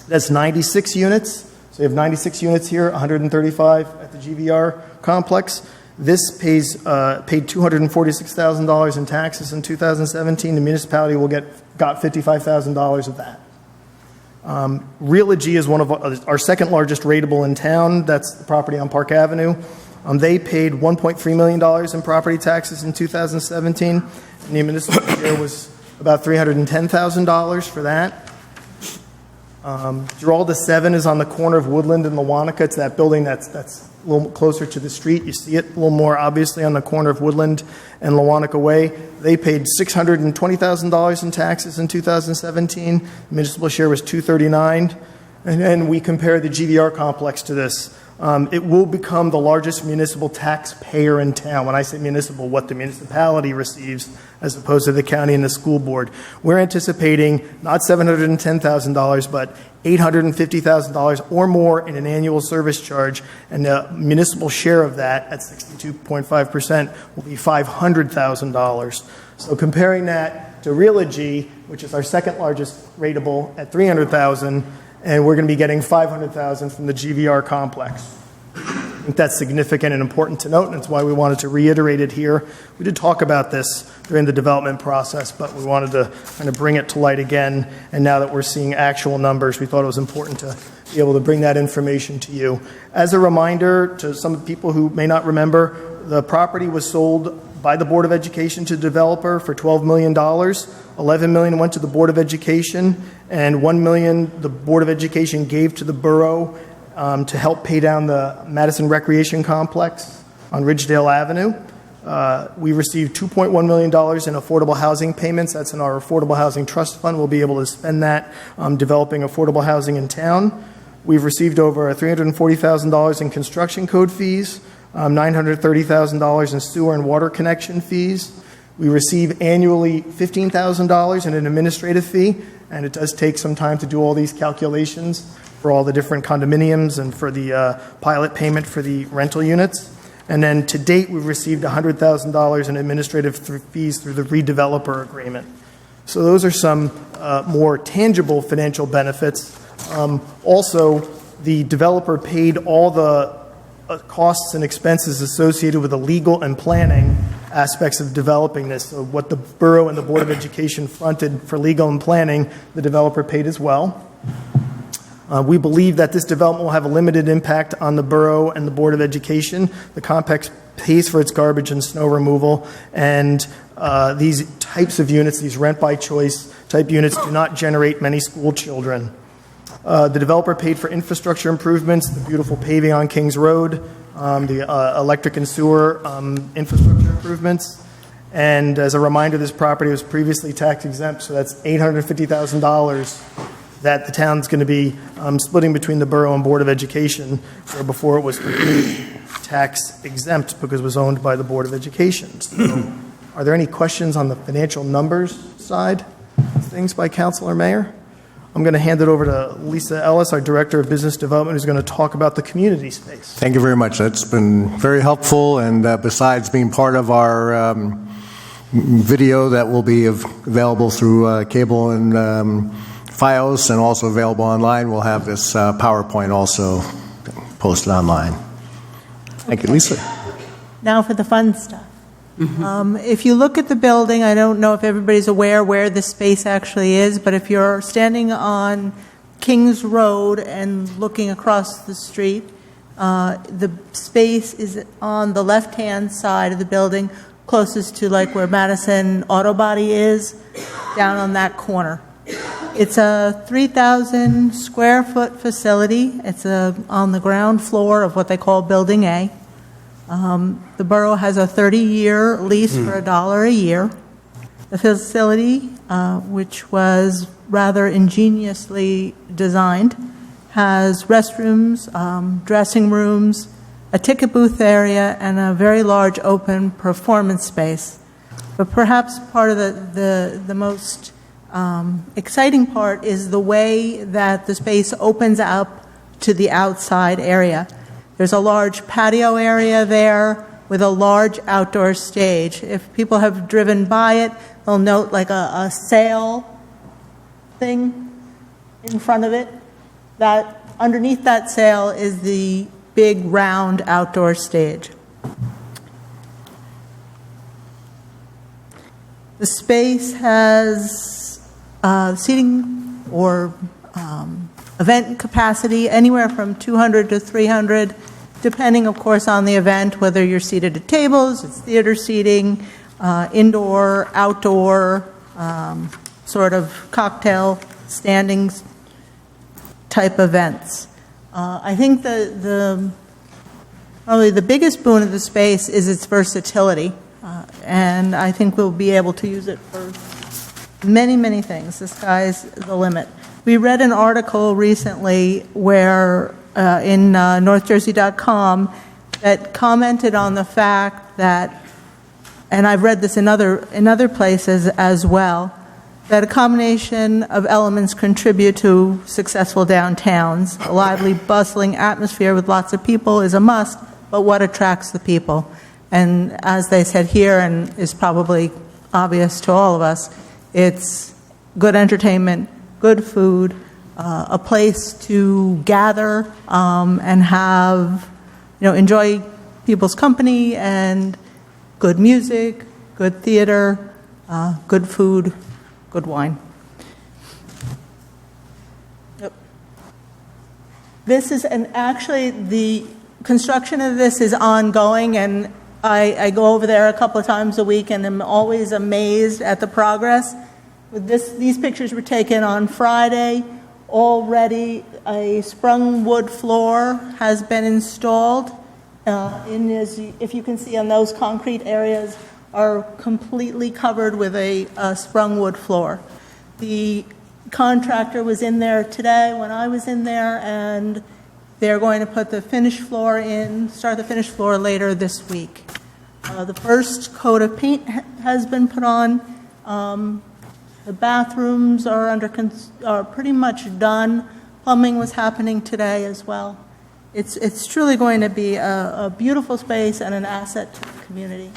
That's 96 units. So you have 96 units here, 135 at the GVR complex. This paid $246,000 in taxes in 2017. The municipality got $55,000 of that. Realogy is one of our second largest rateable in town. That's the property on Park Avenue. They paid $1.3 million in property taxes in 2017, and the municipal share was about $310,000 for that. Giralda 7 is on the corner of Woodland and Lewanika. It's that building that's a little closer to the street. You see it a little more obviously on the corner of Woodland and Lewanika Way. They paid $620,000 in taxes in 2017. The municipal share was $239,000. And then we compare the GVR complex to this. It will become the largest municipal taxpayer in town. When I say municipal, what the municipality receives as opposed to the county and the school board. We're anticipating not $710,000, but $850,000 or more in an annual service charge, and the municipal share of that at 62.5% will be $500,000. So comparing that to Realogy, which is our second largest rateable at $300,000, and we're going to be getting $500,000 from the GVR complex. I think that's significant and important to note, and it's why we wanted to reiterate it here. We did talk about this during the development process, but we wanted to kind of bring it to light again, and now that we're seeing actual numbers, we thought it was important to be able to bring that information to you. As a reminder to some people who may not remember, the property was sold by the Board of Education to the developer for $12 million. $11 million went to the Board of Education, and $1 million the Board of Education gave to the Borough to help pay down the Madison Recreation Complex on Ridgedale Avenue. We received $2.1 million in affordable housing payments. That's in our Affordable Housing Trust Fund. We'll be able to spend that developing affordable housing in town. We've received over $340,000 in construction code fees, $930,000 in sewer and water connection fees. We receive annually $15,000 in an administrative fee, and it does take some time to do all these calculations for all the different condominiums and for the pilot payment for the rental units. And then to date, we've received $100,000 in administrative fees through the redeveloper agreement. So those are some more tangible financial benefits. Also, the developer paid all the costs and expenses associated with the legal and planning aspects of developing this. So what the Borough and the Board of Education fronted for legal and planning, the developer paid as well. We believe that this development will have a limited impact on the Borough and the Board of Education. The complex pays for its garbage and snow removal, and these types of units, these rent-by-choice type units, do not generate many school children. The developer paid for infrastructure improvements, the beautiful paving on Kings Road, the electric and sewer infrastructure improvements. And as a reminder, this property was previously tax exempt, so that's $850,000 that the town's going to be splitting between the Borough and Board of Education, where before it was completely tax exempt because it was owned by the Board of Education. So, are there any questions on the financial numbers side of things by council or mayor? I'm going to hand it over to Lisa Ellis, our Director of Business Development, who's going to talk about the community space. Thank you very much. That's been very helpful, and besides being part of our video that will be available through cable and Fios and also available online, we'll have this PowerPoint also posted online. Thank you, Lisa. Now for the fun stuff. If you look at the building, I don't know if everybody's aware where the space actually is, but if you're standing on Kings Road and looking across the street, the space is on the left-hand side of the building, closest to like where Madison Auto Body is, down on that corner. It's a 3,000 square foot facility. It's on the ground floor of what they call Building A. The borough has a 30-year lease for $1 a year. The facility, which was rather ingeniously designed, has restrooms, dressing rooms, a ticket booth area, and a very large open performance space. But perhaps part of the most exciting part is the way that the space opens up to the outside area. There's a large patio area there with a large outdoor stage. If people have driven by it, they'll note like a sail thing in front of it. That underneath that sail is the big round outdoor stage. The space has seating or event capacity anywhere from 200 to 300, depending, of course, on the event, whether you're seated at tables, it's theater seating, indoor, outdoor, sort of cocktail standings type events. I think probably the biggest boon of the space is its versatility, and I think we'll be able to use it for many, many things. The sky's the limit. We read an article recently where in NorthJersey.com that commented on the fact that, and I've read this in other places as well, that a combination of elements contribute to successful downtowns. A lively, bustling atmosphere with lots of people is a must, but what attracts the people? And as they said here, and is probably obvious to all of us, it's good entertainment, good food, a place to gather and have, enjoy people's company, and good music, good theater, good food, good wine. Yep. This is, and actually the construction of this is ongoing, and I go over there a couple of times a week and am always amazed at the progress. These pictures were taken on Friday. Already a sprung wood floor has been installed. If you can see on those concrete areas are completely covered with a sprung wood floor. The contractor was in there today when I was in there, and they're going to put the finished floor in, start the finished floor later this week. The first coat of paint has been put on. The bathrooms are pretty much done. Plumbing was happening today as well. It's truly going to be a beautiful space and an asset to the community.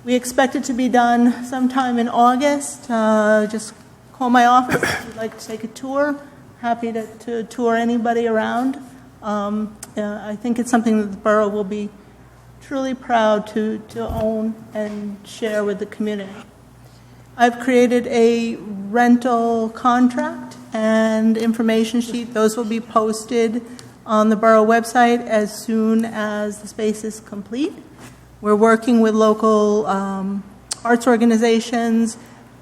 We expect it to be done sometime in August. Just call my office if you'd like to take a tour. Happy to tour anybody around. I think it's something that the borough will be truly proud to own and share with the community. I've created a rental contract and information sheet. Those will be posted on the borough website as soon as the space is complete. We're working with local arts organizations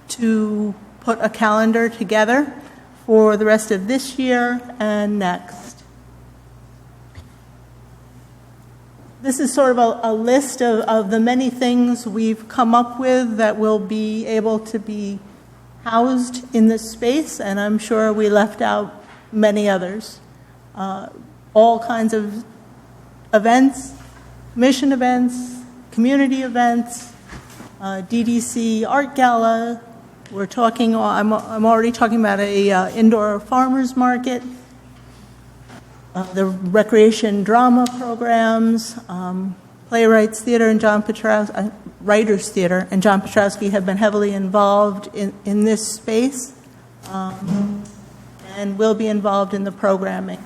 to put a calendar together for the rest of this year and next. This is sort of a list of the many things we've come up with that will be able to be housed in this space, and I'm sure we left out many others. All kinds of events, commission events, community events, DDC Art Gala. We're talking, I'm already talking about a indoor farmers market, the recreation drama programs, Playwrights Theater and Writers Theater and John Petrowski have been heavily involved in this space and will be involved in the programming.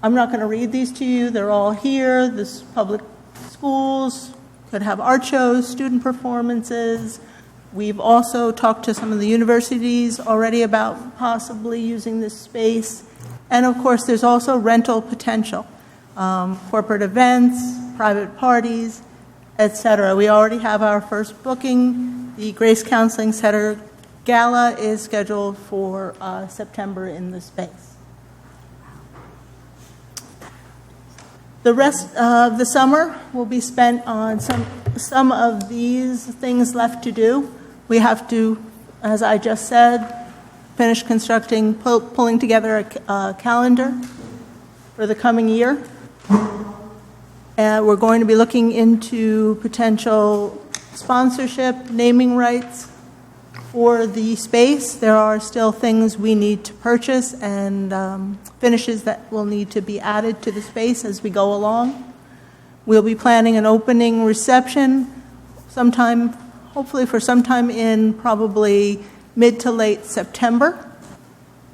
I'm not going to read these to you. They're all here. This public schools could have art shows, student performances. We've also talked to some of the universities already about possibly using this space. And of course, there's also rental potential. Corporate events, private parties, etc. We already have our first booking. The Grace Counseling Center Gala is scheduled for September in the space. The rest of the summer will be spent on some of these things left to do. We have to, as I just said, finish constructing, pulling together a calendar for the coming year. We're going to be looking into potential sponsorship, naming rights for the space. There are still things we need to purchase and finishes that will need to be added to the space as we go along. We'll be planning an opening reception sometime, hopefully for sometime in probably mid to late September.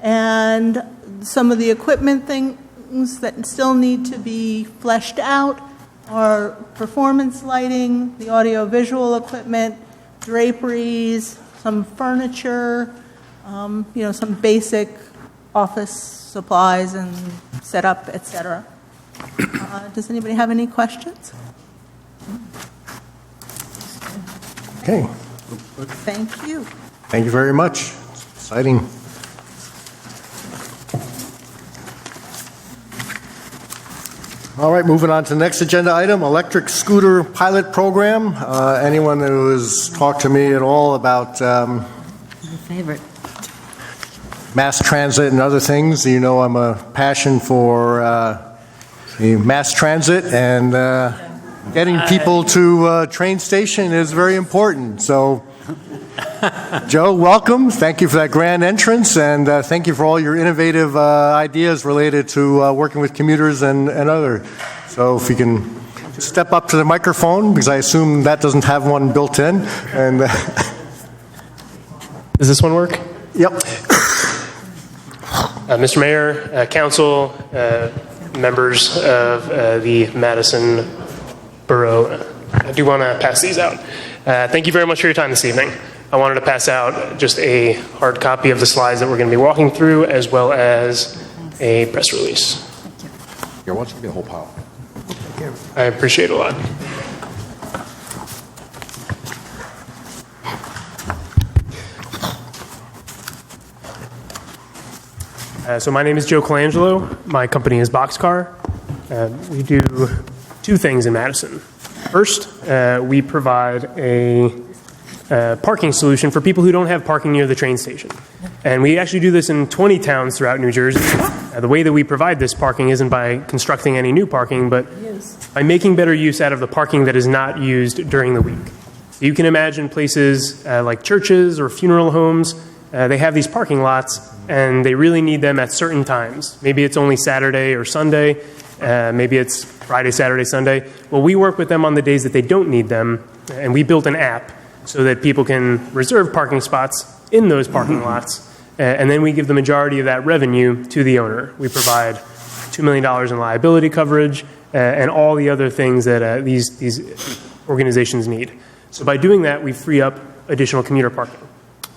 And some of the equipment things that still need to be fleshed out are performance lighting, the audio-visual equipment, draperies, some furniture, some basic office supplies and setup, etc. Does anybody have any questions? Okay. Thank you. Thank you very much. It's exciting. All right, moving on to the next agenda item, electric scooter pilot program. Anyone who has talked to me at all about Your favorite. mass transit and other things, you know I'm a passion for the mass transit, and getting people to train station is very important. So, Joe, welcome. Thank you for that grand entrance, and thank you for all your innovative ideas related to working with commuters and other. So if you can step up to the microphone, because I assume that doesn't have one built in. And does this one work? Yep. Mr. Mayor, Council, members of the Madison Borough, I do want to pass these out. Thank you very much for your time this evening. I wanted to pass out just a hard copy of the slides that we're going to be walking through, as well as a press release. Here, why don't you give me the whole pile? I appreciate it a lot. So my name is Joe Colangelo. My company is Boxcar. We do two things in Madison. First, we provide a parking solution for people who don't have parking near the train station. And we actually do this in 20 towns throughout New Jersey. The way that we provide this parking isn't by constructing any new parking, but by making better use out of the parking that is not used during the week. So you can imagine places like churches or funeral homes. They have these parking lots, and they really need them at certain times. Maybe it's only Saturday or Sunday. Maybe it's Friday, Saturday, Sunday. Well, we work with them on the days that they don't need them, and we built an app so that people can reserve parking spots in those parking lots, and then we give the majority of that revenue to the owner. We provide $2 million in liability coverage and all the other things that these organizations need. So by doing that, we free up additional commuter parking.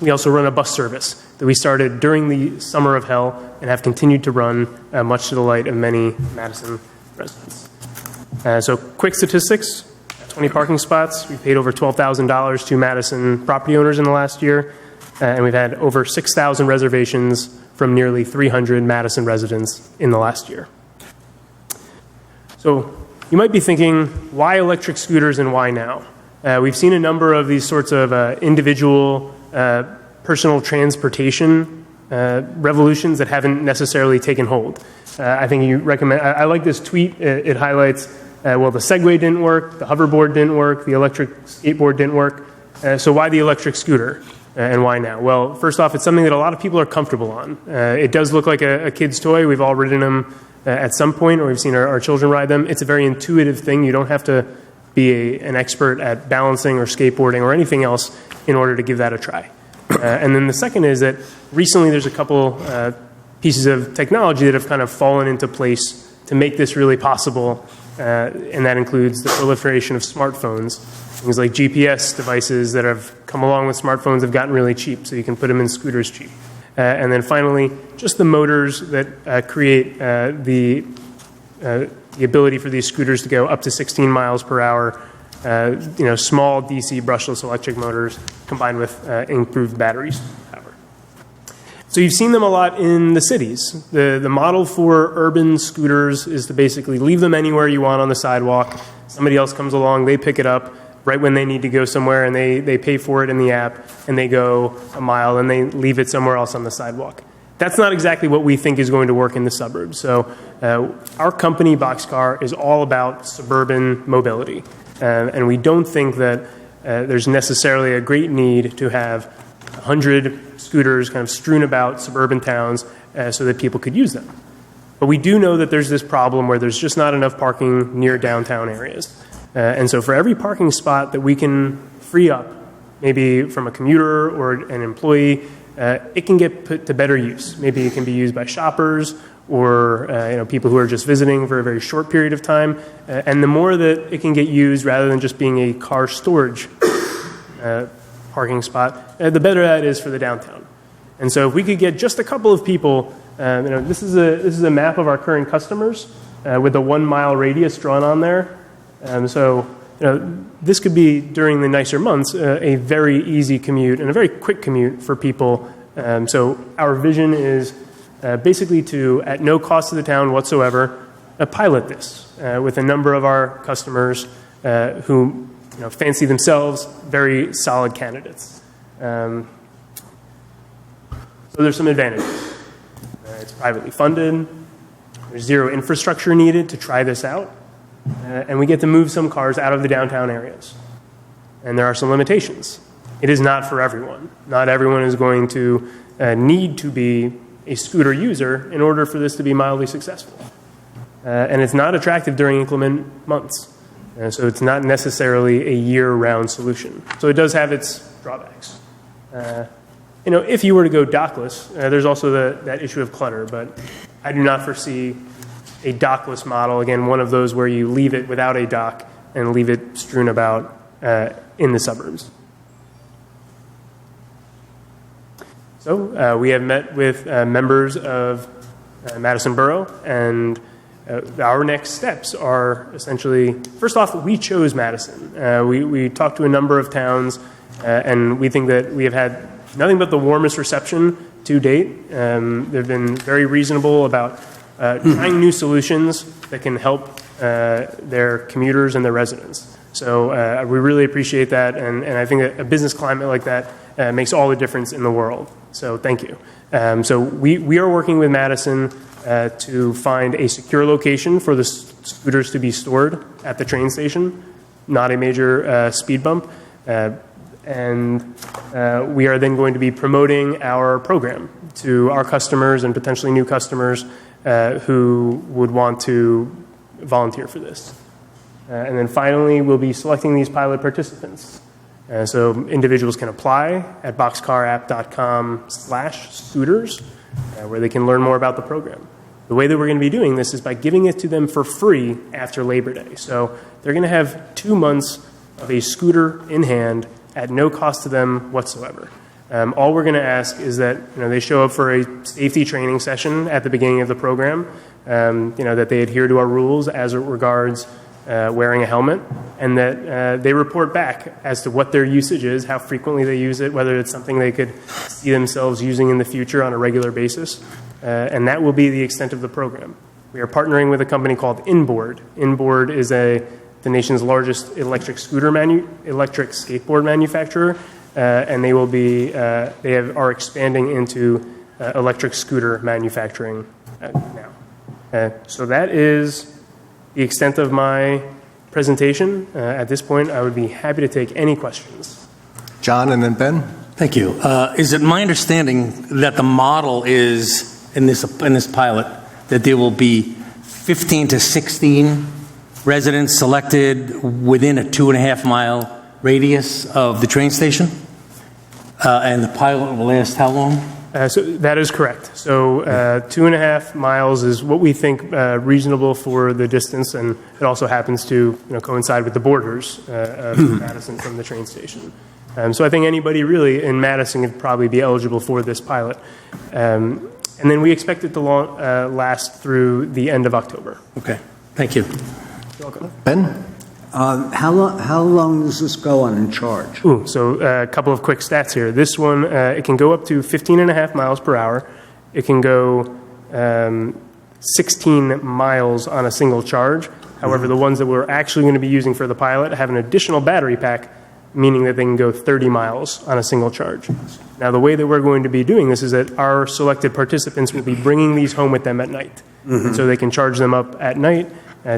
We also run a bus service that we started during the summer of hell and have continued to run, much to the delight of many Madison residents. So quick statistics, 20 parking spots. We've paid over $12,000 to Madison property owners in the last year, and we've had over 6,000 reservations from nearly 300 Madison residents in the last year. So you might be thinking, why electric scooters and why now? We've seen a number of these sorts of individual personal transportation revolutions that haven't necessarily taken hold. I think you recommend, I like this tweet. It highlights, well, the Segway didn't work, the hoverboard didn't work, the electric skateboard didn't work. So why the electric scooter? And why now? Well, first off, it's something that a lot of people are comfortable on. It does look like a kid's toy. We've all ridden them at some point, or we've seen our children ride them. It's a very intuitive thing. You don't have to be an expert at balancing or skateboarding or anything else in order to give that a try. And then the second is that recently there's a couple pieces of technology that have kind of fallen into place to make this really possible, and that includes the proliferation of smartphones. Things like GPS devices that have come along with smartphones have gotten really cheap, so you can put them in scooters cheap. And then finally, just the motors that create the ability for these scooters to go up to 16 miles per hour, small DC brushless electric motors combined with improved battery power. So you've seen them a lot in the cities. The model for urban scooters is to basically leave them anywhere you want on the sidewalk. Somebody else comes along, they pick it up right when they need to go somewhere, and they pay for it in the app, and they go a mile, and they leave it somewhere else on the sidewalk. That's not exactly what we think is going to work in the suburbs. So our company, Boxcar, is all about suburban mobility. And we don't think that there's necessarily a great need to have 100 scooters kind of strewn about suburban towns so that people could use them. But we do know that there's this problem where there's just not enough parking near downtown areas. And so for every parking spot that we can free up, maybe from a commuter or an employee, it can get put to better use. Maybe it can be used by shoppers or people who are just visiting for a very short period of time. And the more that it can get used rather than just being a car storage parking spot, the better that is for the downtown. And so if we could get just a couple of people, this is a map of our current customers with a 1 mile radius drawn on there. So this could be, during the nicer months, a very easy commute and a very quick commute for people. So our vision is basically to, at no cost to the town whatsoever, pilot this with a number of our customers who fancy themselves very solid candidates. So there's some advantages. It's privately funded. There's zero infrastructure needed to try this out. And we get to move some cars out of the downtown areas. And there are some limitations. It is not for everyone. Not everyone is going to need to be a scooter user in order for this to be mildly successful. And it's not attractive during inclement months. So it's not necessarily a year-round solution. So it does have its drawbacks. If you were to go dockless, there's also that issue of clutter, but I do not foresee a dockless model, again, one of those where you leave it without a dock and leave it strewn about in the suburbs. So we have met with members of Madison Borough, and our next steps are essentially, first off, we chose Madison. We talked to a number of towns, and we think that we have had nothing but the warmest reception to date. They've been very reasonable about trying new solutions that can help their commuters and their residents. So we really appreciate that, and I think that a business climate like that makes all the difference in the world. So thank you. So we are working with Madison to find a secure location for the scooters to be stored at the train station, not a major speed bump. And we are then going to be promoting our program to our customers and potentially new customers who would want to volunteer for this. And then finally, we'll be selecting these pilot participants. So individuals can apply at boxcarapp.com/scooters, where they can learn more about the program. The way that we're going to be doing this is by giving it to them for free after Labor Day. So they're going to have 2 months of a scooter in hand at no cost to them whatsoever. All we're going to ask is that they show up for a safety training session at the beginning of the program, that they adhere to our rules as it regards wearing a helmet, and that they report back as to what their usage is, how frequently they use it, whether it's something they could see themselves using in the future on a regular basis, and that will be the extent of the program. We are partnering with a company called Inboard. Inboard is the nation's largest electric skateboard manufacturer, and they are expanding into electric scooter manufacturing now. So that is the extent of my presentation. At this point, I would be happy to take any questions. John and then Ben? Thank you. Is it my understanding that the model is, in this pilot, that there will be 15 to 16 residents selected within a 2.5-mile radius of the train station? And the pilot will last how long? So that is correct. So 2.5 miles is what we think reasonable for the distance, and it also happens to coincide with the borders of Madison from the train station. So I think anybody really in Madison could probably be eligible for this pilot. And then we expect it to last through the end of October. Okay, thank you. Ben? How long does this go on in charge? So a couple of quick stats here. This one, it can go up to 15.5 miles per hour. It can go 16 miles on a single charge. However, the ones that we're actually going to be using for the pilot have an additional battery pack, meaning that they can go 30 miles on a single charge. Now, the way that we're going to be doing this is that our selected participants will be bringing these home with them at night. And so they can charge them up at night,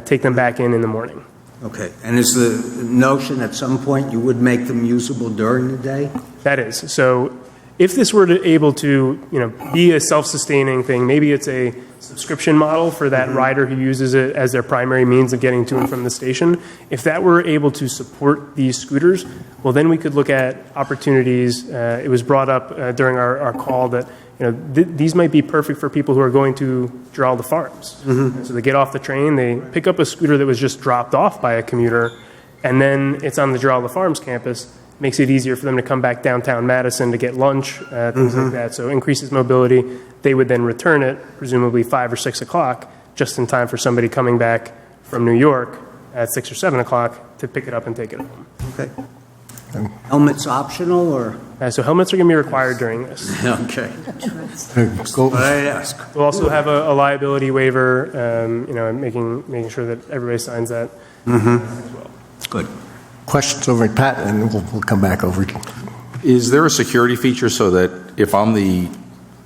take them back in the morning. Okay. And is the notion at some point you would make them usable during the day? That is. So if this were able to, be a self-sustaining thing, maybe it's a subscription model for that rider who uses it as their primary means of getting to and from the station. If that were able to support these scooters, well, then we could look at opportunities. It was brought up during our call that these might be perfect for people who are going to Geralda Farms. So they get off the train, they pick up a scooter that was just dropped off by a commuter, and then it's on the Geralda Farms campus. Makes it easier for them to come back downtown Madison to get lunch, things like that. So increases mobility. They would then return it, presumably 5 or 6 o'clock, just in time for somebody coming back from New York at 6 or 7 o'clock to pick it up and take it home. Okay. Helmets optional, or? So helmets are going to be required during this. Okay. Go. I ask. We'll also have a liability waiver, making sure that everybody signs that as well. Good. Questions over at Pat, and we'll come back over. Is there a security feature so that if I'm the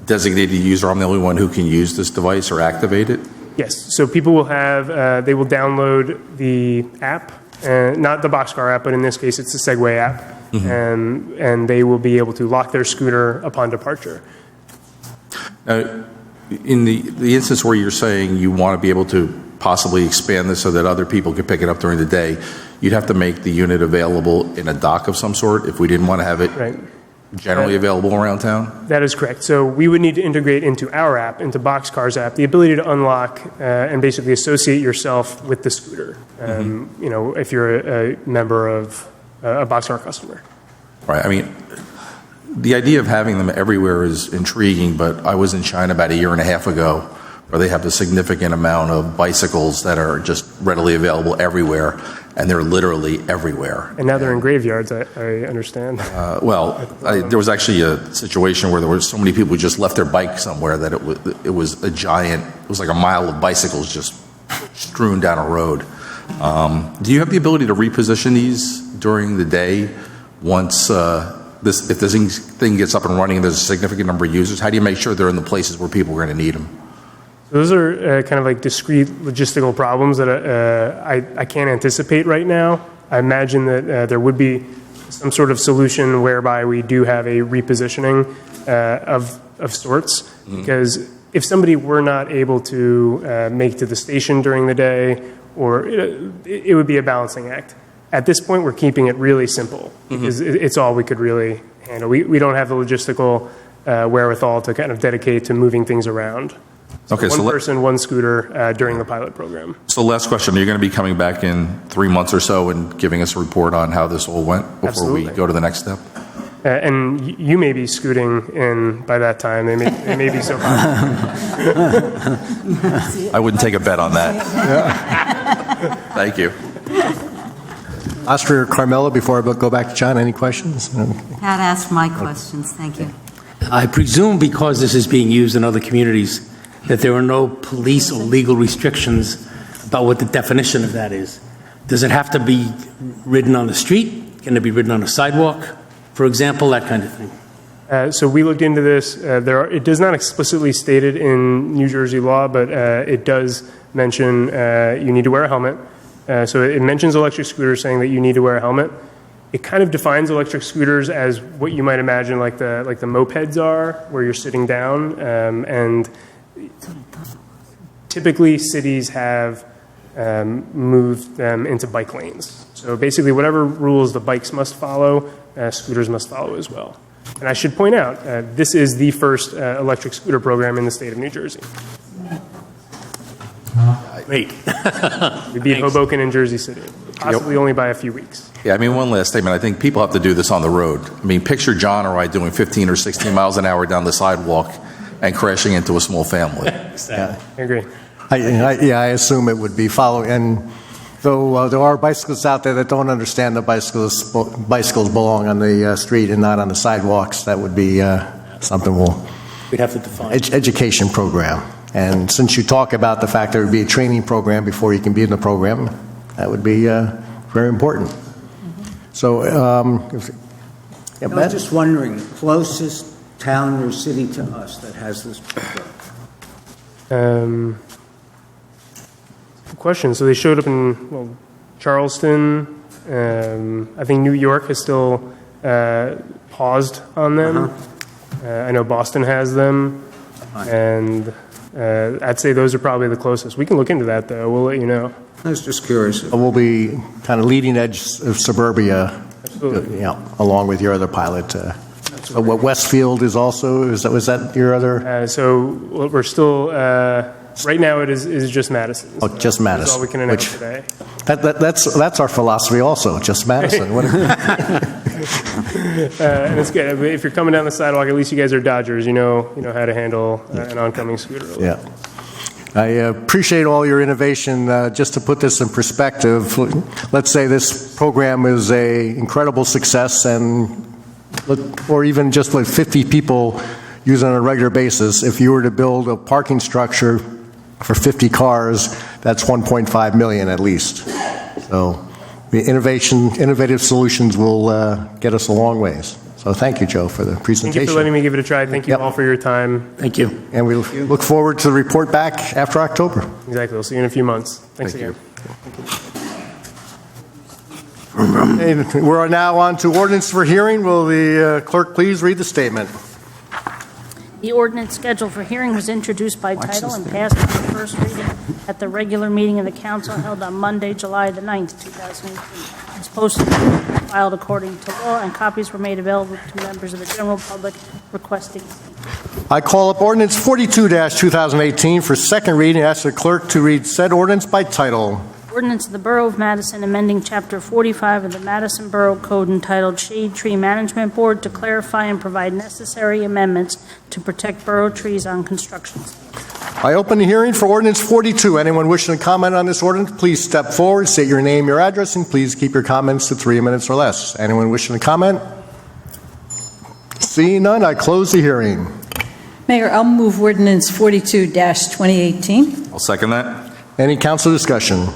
designated user, I'm the only one who can use this device or activate it? Yes. So people will they will download the app, not the Boxcar app, but in this case it's the Segway app, and they will be able to lock their scooter upon departure. In the instance where you're saying you want to be able to possibly expand this so that other people could pick it up during the day, you'd have to make the unit available in a dock of some sort if we didn't want to have it generally available around town? That is correct. So we would need to integrate into our app, into Boxcar's app, the ability to unlock and basically associate yourself with the scooter, if you're a member of a Boxcar customer. Right. I mean, the idea of having them everywhere is intriguing, but I was in China about 1.5 years ago where they have a significant amount of bicycles that are just readily available everywhere, and they're literally everywhere. And now they're in graveyards, I understand. There was actually a situation where there were so many people who just left their bike somewhere that it was a giant, it was like a mile of bicycles just strewn down a road. Do you have the ability to reposition these during the day once if this thing gets up and running and there's a significant number of users? How do you make sure they're in the places where people are going to need them? Those are kind of like discrete logistical problems that I can't anticipate right now. I imagine that there would be some sort of solution whereby we do have a repositioning of sorts. Because if somebody were not able to make it to the station during the day, or it would be a balancing act. At this point, we're keeping it really simple because it's all we could really handle. We don't have the logistical wherewithal to kind of dedicate to moving things around. Okay, one person, one scooter during the pilot program. So last question, are you going to be coming back in 3 months or so and giving us a report on how this all went before we go to the next step? And you may be scooting in by that time. They may be so I wouldn't take a bet on that. Thank you. Austria or Carmela, before I go back to John, any questions? Pat asked my questions. Thank you. I presume because this is being used in other communities that there are no police or legal restrictions about what the definition of that is. Does it have to be ridden on the street? Can it be ridden on a sidewalk, for example, that kind of thing? So we looked into this. It does not explicitly state it in New Jersey law, but it does mention you need to wear a helmet. So it mentions electric scooters, saying that you need to wear a helmet. It kind of defines electric scooters as what you might imagine like the mopeds are, where you're sitting down. And typically cities have moved them into bike lanes. So basically whatever rules the bikes must follow, scooters must follow as well. And I should point out, this is the first electric scooter program in the state of New Jersey. Great. We'd be in Hoboken and Jersey City, possibly only by a few weeks. Yeah, I mean, one last statement. I think people have to do this on the road. I mean, picture John or I doing 15 or 16 miles an hour down the sidewalk and crashing into a small family. I agree. I assume it would be following. And though there are bicyclists out there that don't understand that bicycles belong on the street and not on the sidewalks, that would be something We'd have to define. education program. And since you talk about the fact there would be a training program before you can be in the program, that would be very important. So, I was just wondering, closest town or city to us that has this program? Good question. So they showed up in Charleston. I think New York has still paused on them. I know Boston has them, and I'd say those are probably the closest. We can look into that, though. We'll let you know. I was just curious. we'll be kind of leading edge of suburbia, Absolutely. along with your other pilot. What Westfield is also, was that your other? So we're still, right now it is just Madison. Oh, just Madison. That's all we can announce today. That's our philosophy also, just Madison. And it's good. If you're coming down the sidewalk, at least you guys are Dodgers. You know how to handle an oncoming scooter. Yeah. I appreciate all your innovation. Just to put this in perspective, let's say this program is a incredible success, or even just like 50 people use it on a regular basis. If you were to build a parking structure for 50 cars, that's 1.5 million at least. So the innovative solutions will get us a long ways. So thank you, Joe, for the presentation. Thank you for letting me give it a try. Thank you all for your time. Thank you. And we look forward to the report back after October. Exactly. We'll see you in a few months. Thanks again. We're now on to ordinance for hearing. Will the clerk please read the statement? The ordinance scheduled for hearing was introduced by title and passed on the first reading at the regular meeting of the council held on Monday, July the 9th, 2018. It's posted and filed according to law, and copies were made available to members of the general public requesting. I call up ordinance 42-2018 for second reading and ask the clerk to read said ordinance by title. Ordinance of the Borough of Madison amending Chapter 45 of the Madison Borough Code entitled Shade Tree Management Board to clarify and provide necessary amendments to protect borough trees on construction sites. I open the hearing for ordinance 42. Anyone wishing to comment on this ordinance, please step forward, state your name, your address, and please keep your comments to 3 minutes or less. Anyone wishing to comment? Seeing none, I close the hearing. Mayor, I'll move ordinance 42-2018. I'll second that. Any council discussion?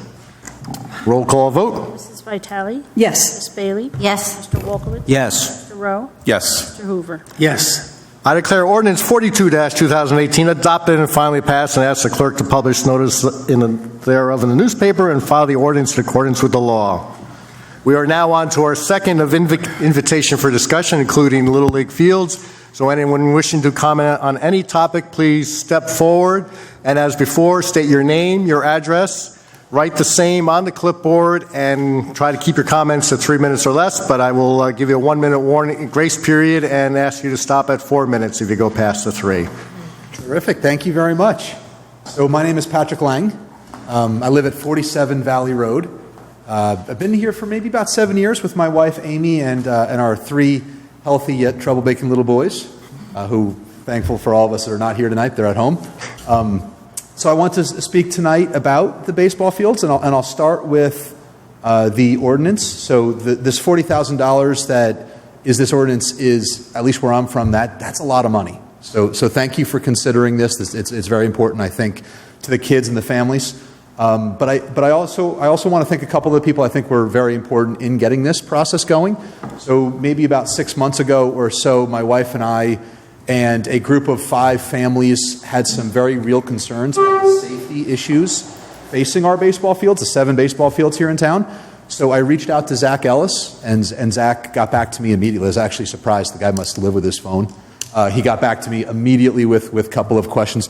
Roll call vote. Mrs. Vitale? Yes. Ms. Bailey? Yes. Mr. Wolkowitz? Yes. Mr. Rowe? Yes. Mr. Hoover? Yes. I declare ordinance 42-2018 adopted and finally passed, and ask the clerk to publish notice thereof in the newspaper and file the ordinance in accordance with the law. We are now on to our second of invitation for discussion, including Little League fields. So anyone wishing to comment on any topic, please step forward. And as before, state your name, your address, write the same on the clipboard, and try to keep your comments to 3 minutes or less, but I will give you a 1 minute warning, grace period, and ask you to stop at 4 minutes if you go past the 3. Terrific. Thank you very much. So my name is Patrick Lang. I live at 47 Valley Road. I've been here for maybe about 7 years with my wife, Amy, and our 3 healthy yet trouble-making little boys, who, thankful for all of us that are not here tonight, they're at home. So I want to speak tonight about the baseball fields, and I'll start with the ordinance. So this $40,000 that is this ordinance is, at least where I'm from, that's a lot of money. So thank you for considering this. It's very important, I think, to the kids and the families. But I also want to thank a couple of the people I think were very important in getting this process going. So maybe about 6 months ago or so, my wife and I and a group of 5 families had some very real concerns about safety issues facing our baseball fields, the 7 baseball fields here in town. So I reached out to Zach Ellis, and Zach got back to me immediately. I was actually surprised. The guy must live with his phone. He got back to me immediately with a couple of questions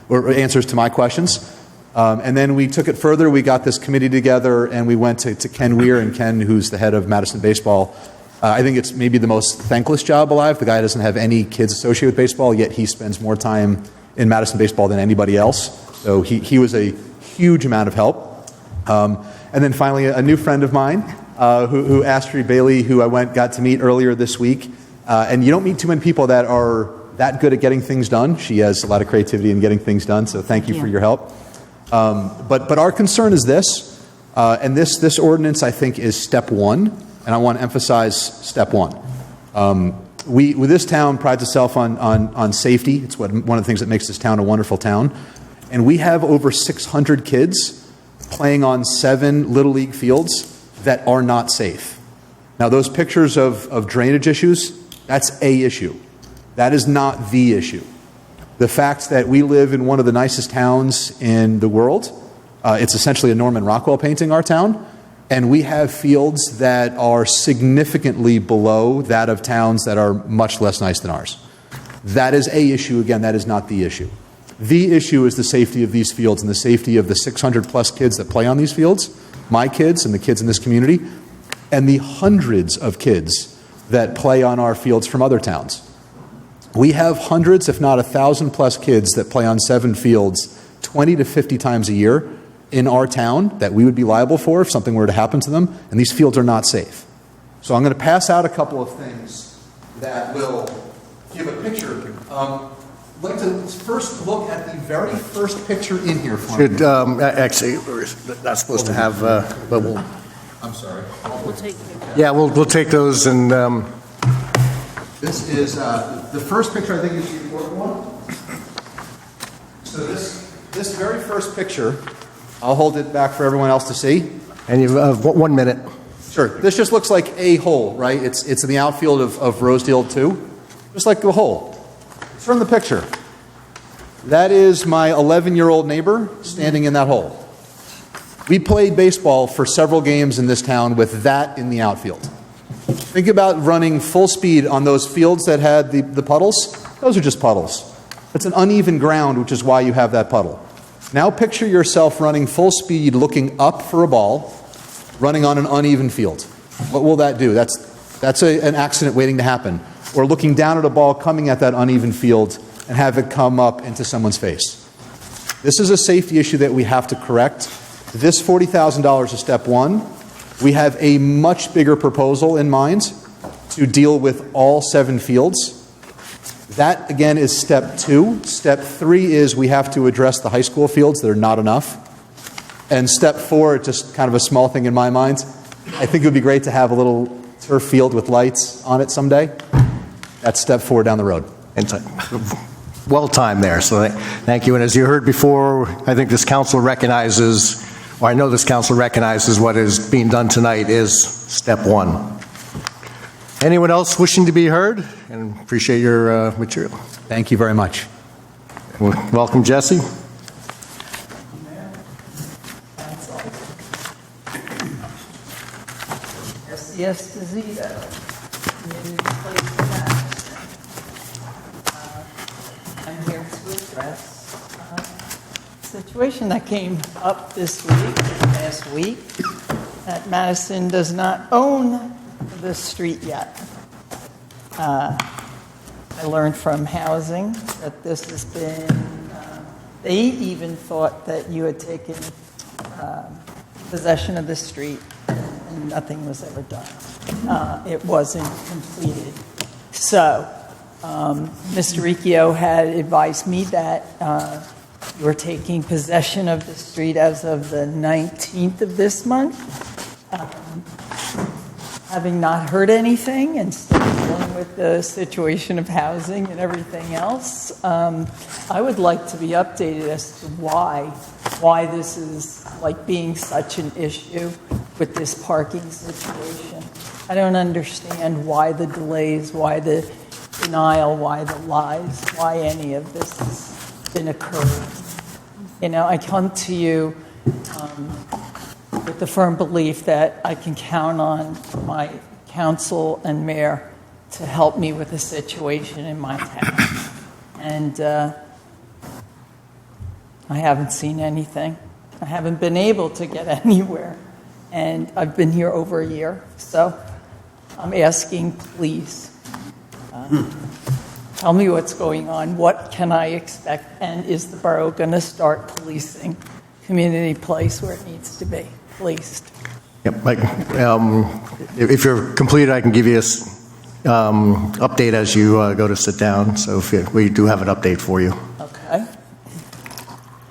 or answers to my questions. And then we took it further. We got this committee together, and we went to Ken Weir, and Ken, who's the head of Madison Baseball. I think it's maybe the most thankless job alive. The guy doesn't have any kids associated with baseball, yet he spends more time in Madison Baseball than anybody else. So he was a huge amount of help. And then finally, a new friend of mine, who Astrid Bailey, who I got to meet earlier this week. And you don't meet too many people that are that good at getting things done. She has a lot of creativity in getting things done, so thank you for your help. But our concern is this, and this ordinance, I think, is step 1, and I want to emphasize step 1. This town prides itself on safety. It's one of the things that makes this town a wonderful town. And we have over 600 kids playing on 7 Little League fields that are not safe. Now, those pictures of drainage issues, that's a issue. That is not the issue. The fact that we live in one of the nicest towns in the world, it's essentially a Norman Rockwell painting, our town, and we have fields that are significantly below that of towns that are much less nice than ours. That is a issue. Again, that is not the issue. The issue is the safety of these fields and the safety of the 600-plus kids that play on these fields, my kids and the kids in this community, and the hundreds of kids that play on our fields from other towns. We have hundreds, if not 1,000-plus kids that play on 7 fields 20 to 50 times a year in our town that we would be liable for if something were to happen to them, and these fields are not safe. So I'm going to pass out a couple of things that will give a picture. I'd like to first look at the very first picture in here for me. Actually, we're not supposed to have, but we'll... I'm sorry. We'll take Yeah, we'll take those and... This is the first picture, I think, is the important one. So this very first picture, I'll hold it back for everyone else to see. And you have 1 minute. Sure. This just looks like a hole, right? It's in the outfield of Rosedale 2. Just like a hole. It's from the picture. That is my 11-year-old neighbor standing in that hole. We played baseball for several games in this town with that in the outfield. Think about running full speed on those fields that had the puddles. Those are just puddles. It's an uneven ground, which is why you have that puddle. Now picture yourself running full speed, looking up for a ball, running on an uneven field. What will that do? That's an accident waiting to happen. Or looking down at a ball coming at that uneven field and have it come up into someone's face. This is a safety issue that we have to correct. This $40,000 is step 1. We have a much bigger proposal in mind to deal with all 7 fields. That, again, is step 2. Step 3 is we have to address the high school fields that are not enough. And step 4, just kind of a small thing in my mind, I think it would be great to have a little turf field with lights on it someday. That's step 4 down the road. Well timed there, so thank you. And as you heard before, I think this council recognizes, or I know this council recognizes what is being done tonight is step 1. Anyone else wishing to be heard? And appreciate your material. Thank you very much. Welcome, Jesse. Yes, Esposito. I'm here to address a situation that came up this past week, that Madison does not own the street yet. I learned from housing that this has been, they even thought that you had taken possession of the street and nothing was ever done. It wasn't completed. So, Mr. Riccio had advised me that you were taking possession of the street as of the 19th of this month. Having not heard anything and still dealing with the situation of housing and everything else, I would like to be updated as to why why this is like being such an issue with this parking situation. I don't understand why the delays, why the denial, why the lies, why any of this has been occurring. You know, I come to you with the firm belief that I can count on my council and mayor to help me with the situation in my town. And I haven't seen anything. I haven't been able to get anywhere. And I've been here over a year. So I'm asking, please, tell me what's going on. What can I expect? And is the borough going to start policing Community Place where it needs to be policed? Yep. If you're completed, I can give you an update as you go to sit down. So we do have an update for you. Okay.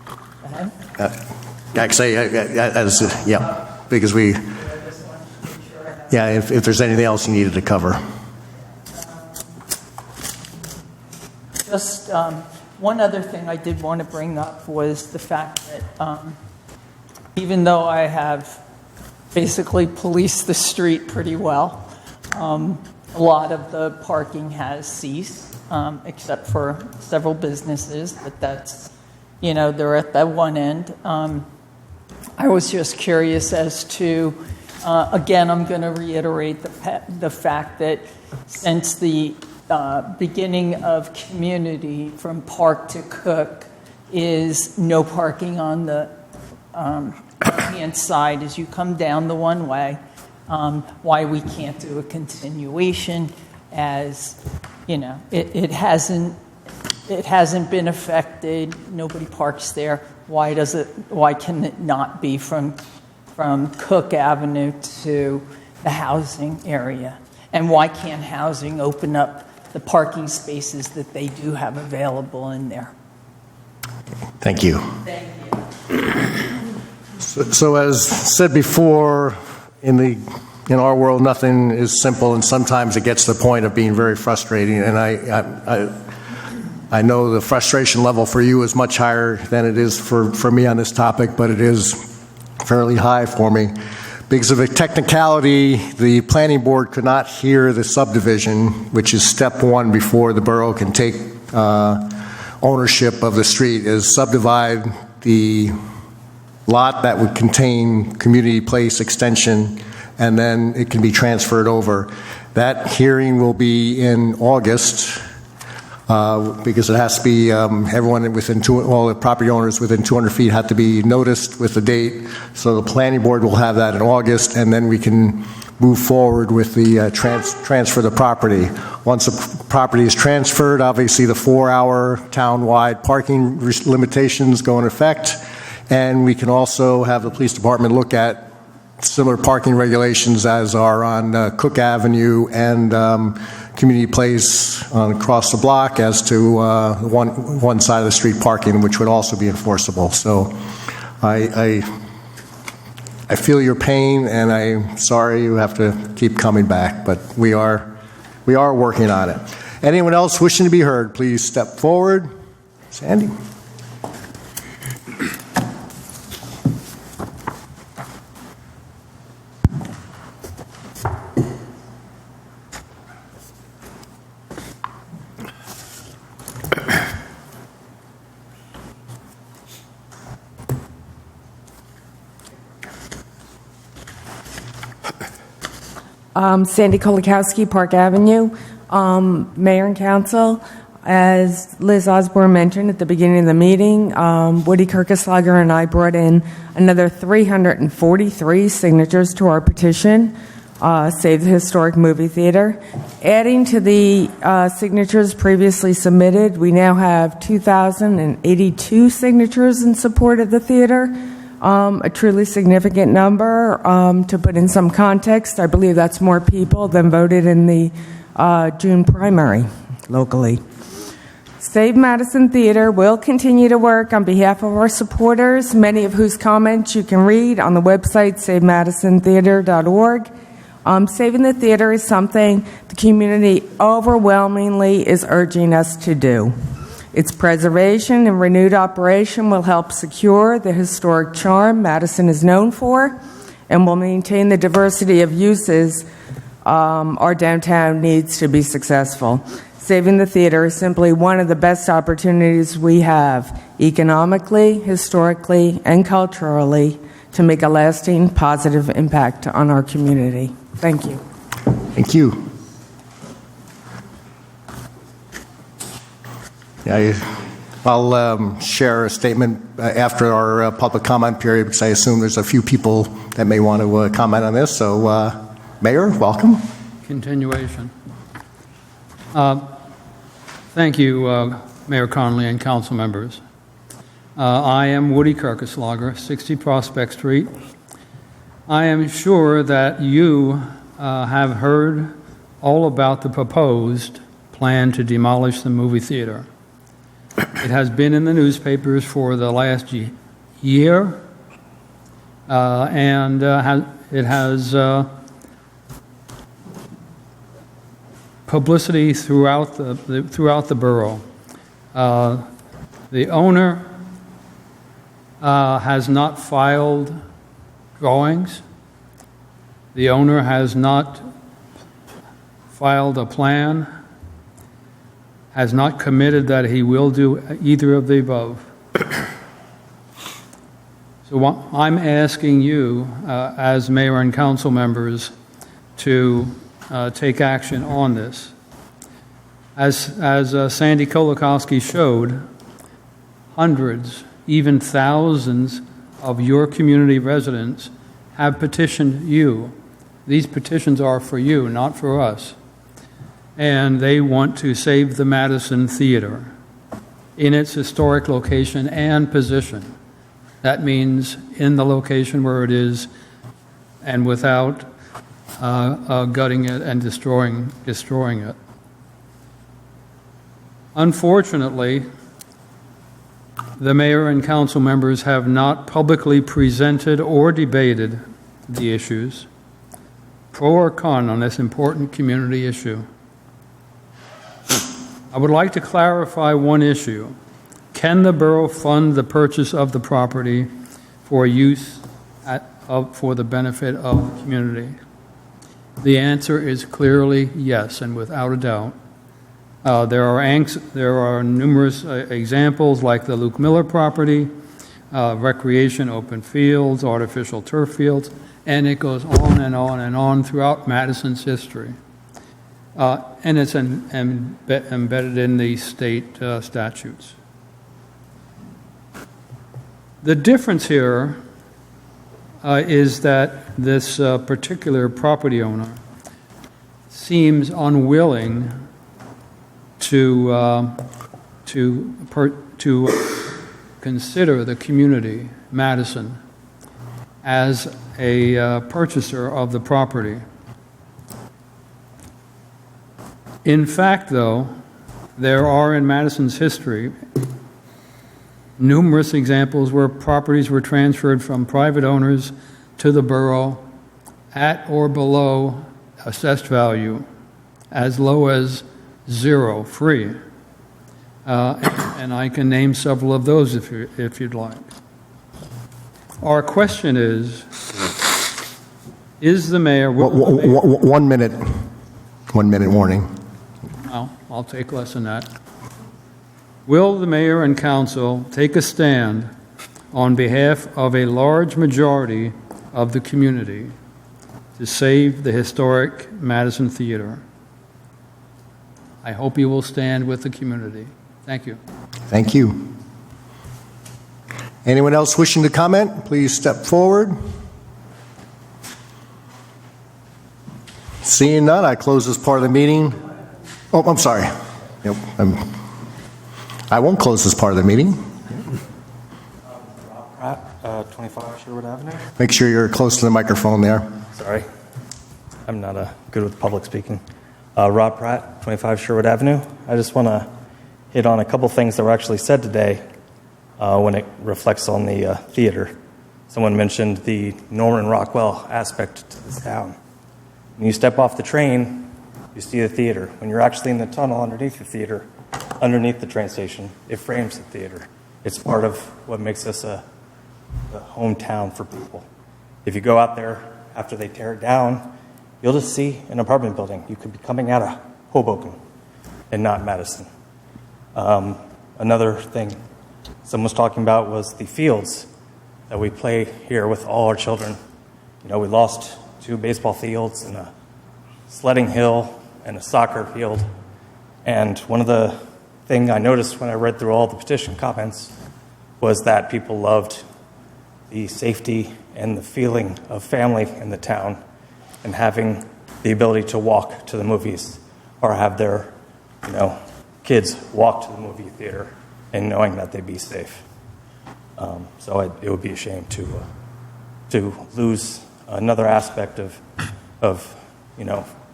Go ahead. Actually, because we, if there's anything else you needed to cover. Just one other thing I did want to bring up was the fact that even though I have basically policed the street pretty well, a lot of the parking has ceased, except for several businesses, but that's, you know, they're at that one end. I was just curious as to, again, I'm going to reiterate the fact that since the beginning of Community from Park to Cook is no parking on the right-hand side as you come down the one way, why we can't do a continuation as, you know, it hasn't been affected, nobody parks there. Why can it not be from Cook Avenue to the housing area? And why can't housing open up the parking spaces that they do have available in there? Thank you. Thank you. So as said before, in our world, nothing is simple, and sometimes it gets to the point of being very frustrating. And I know the frustration level for you is much higher than it is for me on this topic, but it is fairly high for me. Because of a technicality, the planning board could not hear the subdivision, which is step one before the borough can take ownership of the street, is subdivide the lot that would contain Community Place extension, and then it can be transferred over. That hearing will be in August. Because it has to be everyone within all the property owners within 200 feet have to be noticed with the date. So the planning board will have that in August, and then we can move forward with the transfer of the property. Once the property is transferred, obviously the 4-hour town-wide parking limitations go in effect, and we can also have the police department look at similar parking regulations as are on Cook Avenue and Community Place across the block as to one side of the street parking, which would also be enforceable. So I feel your pain, and I'm sorry you have to keep coming back, but we are working on it. Anyone else wishing to be heard, please step forward. Sandy. Sandy Kolakowski, Park Avenue. Mayor and Council, as Liz Osborne mentioned at the beginning of the meeting, Woody Kirkeslager and I brought in another 343 signatures to our petition, Save the Historic Movie Theater. Adding to the signatures previously submitted, we now have 2,082 signatures in support of the theater. A truly significant number. To put in some context, I believe that's more people than voted in the June primary locally. Save Madison Theater will continue to work on behalf of our supporters, many of whose comments you can read on the website savemadisontheater.org. Saving the theater is something the community overwhelmingly is urging us to do. Its preservation and renewed operation will help secure the historic charm Madison is known for and will maintain the diversity of uses our downtown needs to be successful. Saving the theater is simply one of the best opportunities we have, economically, historically, and culturally, to make a lasting positive impact on our community. Thank you. Thank you. I'll share a statement after our public comment period because I assume there's a few people that may want to comment on this. So, Mayor, welcome. Continuation. Thank you, Mayor Connolly and council members. I am Woody Kirkeslager, 60 Prospect Street. I am sure that you have heard all about the proposed plan to demolish the movie theater. It has been in the newspapers for the last year, and it has publicity throughout the borough. The owner has not filed drawings. The owner has not filed a plan, has not committed that he will do either of the above. So I'm asking you, as mayor and council members, to take action on this. As Sandy Kolakowski showed, hundreds, even thousands of your community residents have petitioned you. These petitions are for you, not for us. And they want to save the Madison Theater in its historic location and position. That means in the location where it is and without gutting it and destroying it. Unfortunately, the mayor and council members have not publicly presented or debated the issues, pro or con, on this important community issue. I would like to clarify one issue. Can the borough fund the purchase of the property for use for the benefit of the community? The answer is clearly yes, and without a doubt. There are numerous examples like the Luke Miller property, recreation open fields, artificial turf fields, and it goes on and on and on throughout Madison's history. And it's embedded in the state statutes. The difference here is that this particular property owner seems unwilling to consider the community, Madison, as a purchaser of the property. In fact, though, there are in Madison's history numerous examples where properties were transferred from private owners to the borough at or below assessed value, as low as zero, free. And I can name several of those if you'd like. Our question is the mayor... 1 minute. 1 minute warning. I'll take less than that. Will the mayor and council take a stand on behalf of a large majority of the community to save the historic Madison Theater? I hope you will stand with the community. Thank you. Thank you. Anyone else wishing to comment, please step forward. Seeing none, I close this part of the meeting. Oh, I'm sorry. Yep, I won't close this part of the meeting. Rob Pratt, 25 Sherwood Avenue. Make sure you're close to the microphone there. Sorry. I'm not good with public speaking. Rob Pratt, 25 Sherwood Avenue. I just want to hit on a couple things that were actually said today when it reflects on the theater. Someone mentioned the Norman Rockwell aspect to this town. When you step off the train, you see the theater. When you're actually in the tunnel underneath the theater, underneath the train station. It frames the theater. It's part of what makes us a hometown for people. If you go out there after they tear it down, you'll just see an apartment building. You could be coming out of Hoboken and not Madison. Another thing someone was talking about was the fields that we play here with all our children. You know, we lost 2 baseball fields and a sledding hill and a soccer field. And one of the things I noticed when I read through all the petition comments was that people loved the safety and the feeling of family in the town and having the ability to walk to the movies or have their, kids walk to the movie theater and knowing that they'd be safe. So it would be a shame to lose another aspect of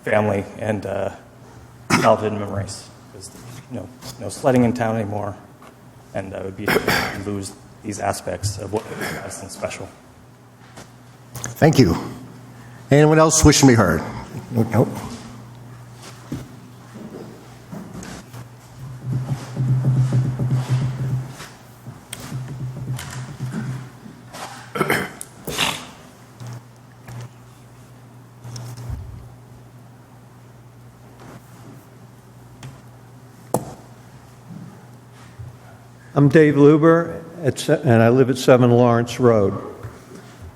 family and childhood memories. Because no sledding in town anymore, and it would be a shame to lose these aspects of what makes Madison special. Thank you. Anyone else wishing to be heard? Nope. I'm Dave Luber, and I live at 7 Lawrence Road.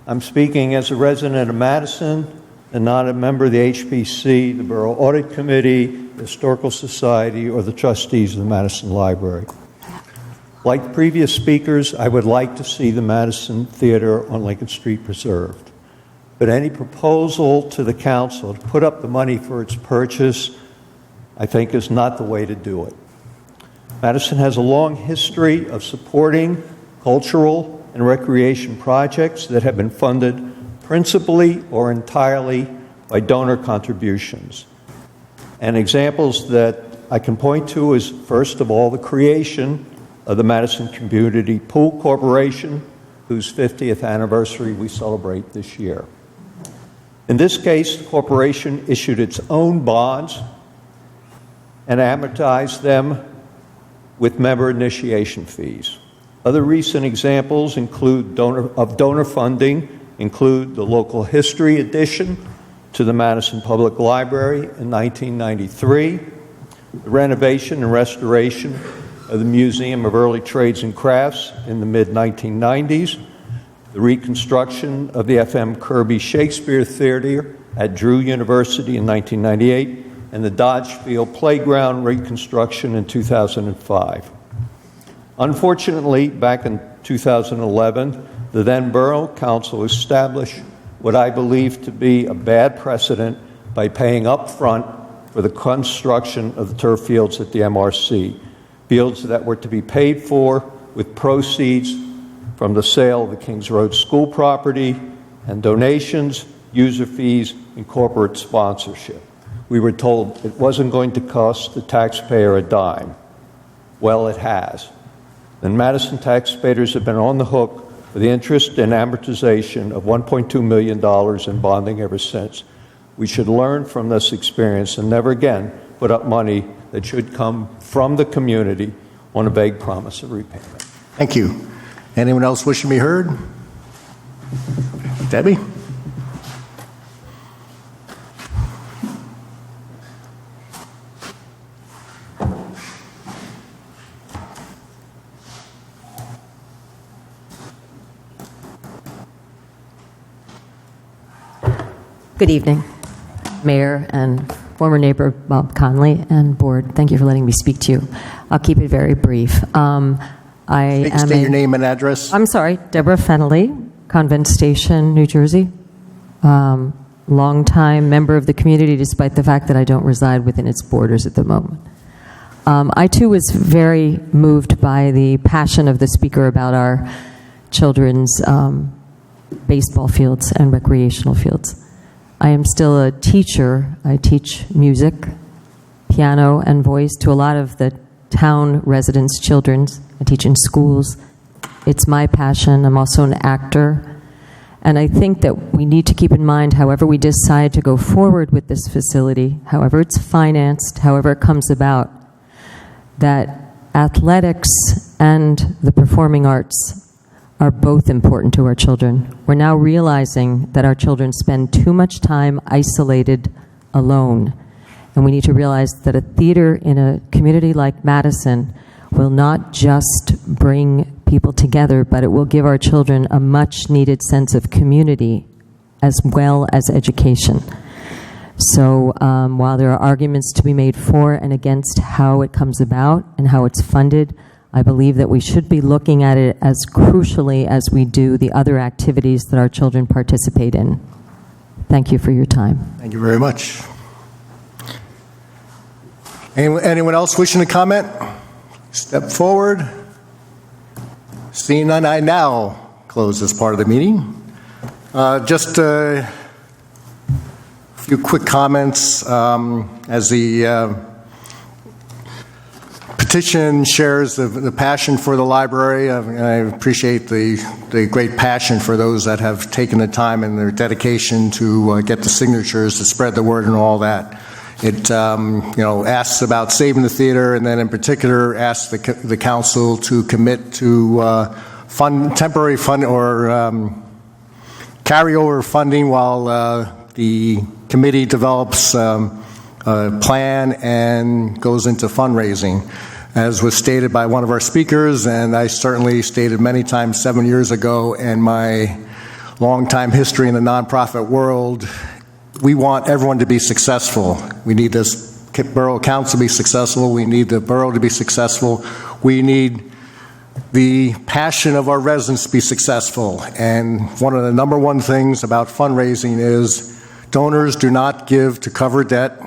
I'm speaking as a resident of Madison and not a member of the HPC, the Borough Audit Committee, the Historical Society, or the trustees of the Madison Library. Like previous speakers, I would like to see the Madison Theater on Lincoln Street preserved. But any proposal to the council to put up the money for its purchase, I think, is not the way to do it. Madison has a long history of supporting cultural and recreation projects that have been funded principally or entirely by donor contributions. And examples that I can point to is, first of all, the creation of the Madison Community Pool Corporation, whose 50th anniversary we celebrate this year. In this case, the corporation issued its own bonds and amortized them with member initiation fees. Other recent examples of donor funding include the local history addition to the Madison Public Library in 1993, the renovation and restoration of the Museum of Early Trades and Crafts in the mid-1990s, the reconstruction of the F.M. Kirby Shakespeare Theater at Drew University in 1998, and the Dodge Field Playground reconstruction in 2005. Unfortunately, back in 2011, the then Borough Council established what I believe to be a bad precedent by paying up front for the construction of the turf fields at the MRC, fields that were to be paid for with proceeds from the sale of the Kings Road School property and donations, user fees, and corporate sponsorship. We were told it wasn't going to cost the taxpayer a dime. Well, it has. And Madison taxpayers have been on the hook for the interest and amortization of $1.2 million in bonding ever since. We should learn from this experience and never again put up money that should come from the community on a vague promise of repayment. Thank you. Anyone else wishing to be heard? Debbie? Good evening, Mayor and former neighbor Bob Conley and Board. Thank you for letting me speak to you. I'll keep it very brief. State your name and address. I'm sorry, Deborah Fennelly, Convent Station, New Jersey. Longtime member of the community, despite the fact that I don't reside within its borders at the moment. I too was very moved by the passion of the speaker about our children's baseball fields and recreational fields. I am still a teacher. I teach music, piano, and voice to a lot of the town residents' children. I teach in schools. It's my passion. I'm also an actor. And I think that we need to keep in mind, however we decide to go forward with this facility, however it's financed, however it comes about, that athletics and the performing arts are both important to our children. We're now realizing that our children spend too much time isolated, alone. And we need to realize that a theater in a community like Madison will not just bring people together, but it will give our children a much-needed sense of community as well as education. So while there are arguments to be made for and against how it comes about and how it's funded, I believe that we should be looking at it as crucially as we do the other activities that our children participate in. Thank you for your time. Thank you very much. Anyone else wishing to comment? Step forward. Seeing none, I now close this part of the meeting. Just a few quick comments as the petition shares the passion for the library. I appreciate the great passion for those that have taken the time and their dedication to get the signatures, to spread the word and all that. It asks about saving the theater, and then in particular asks the council to commit to temporary fund or carryover funding while the committee develops a plan and goes into fundraising. As was stated by one of our speakers, and I certainly stated many times 7 years ago, and my long-time history in the nonprofit world, we want everyone to be successful. We need this borough council to be successful. We need the borough to be successful. We need the passion of our residents to be successful. And one of the number one things about fundraising is donors do not give to cover debt,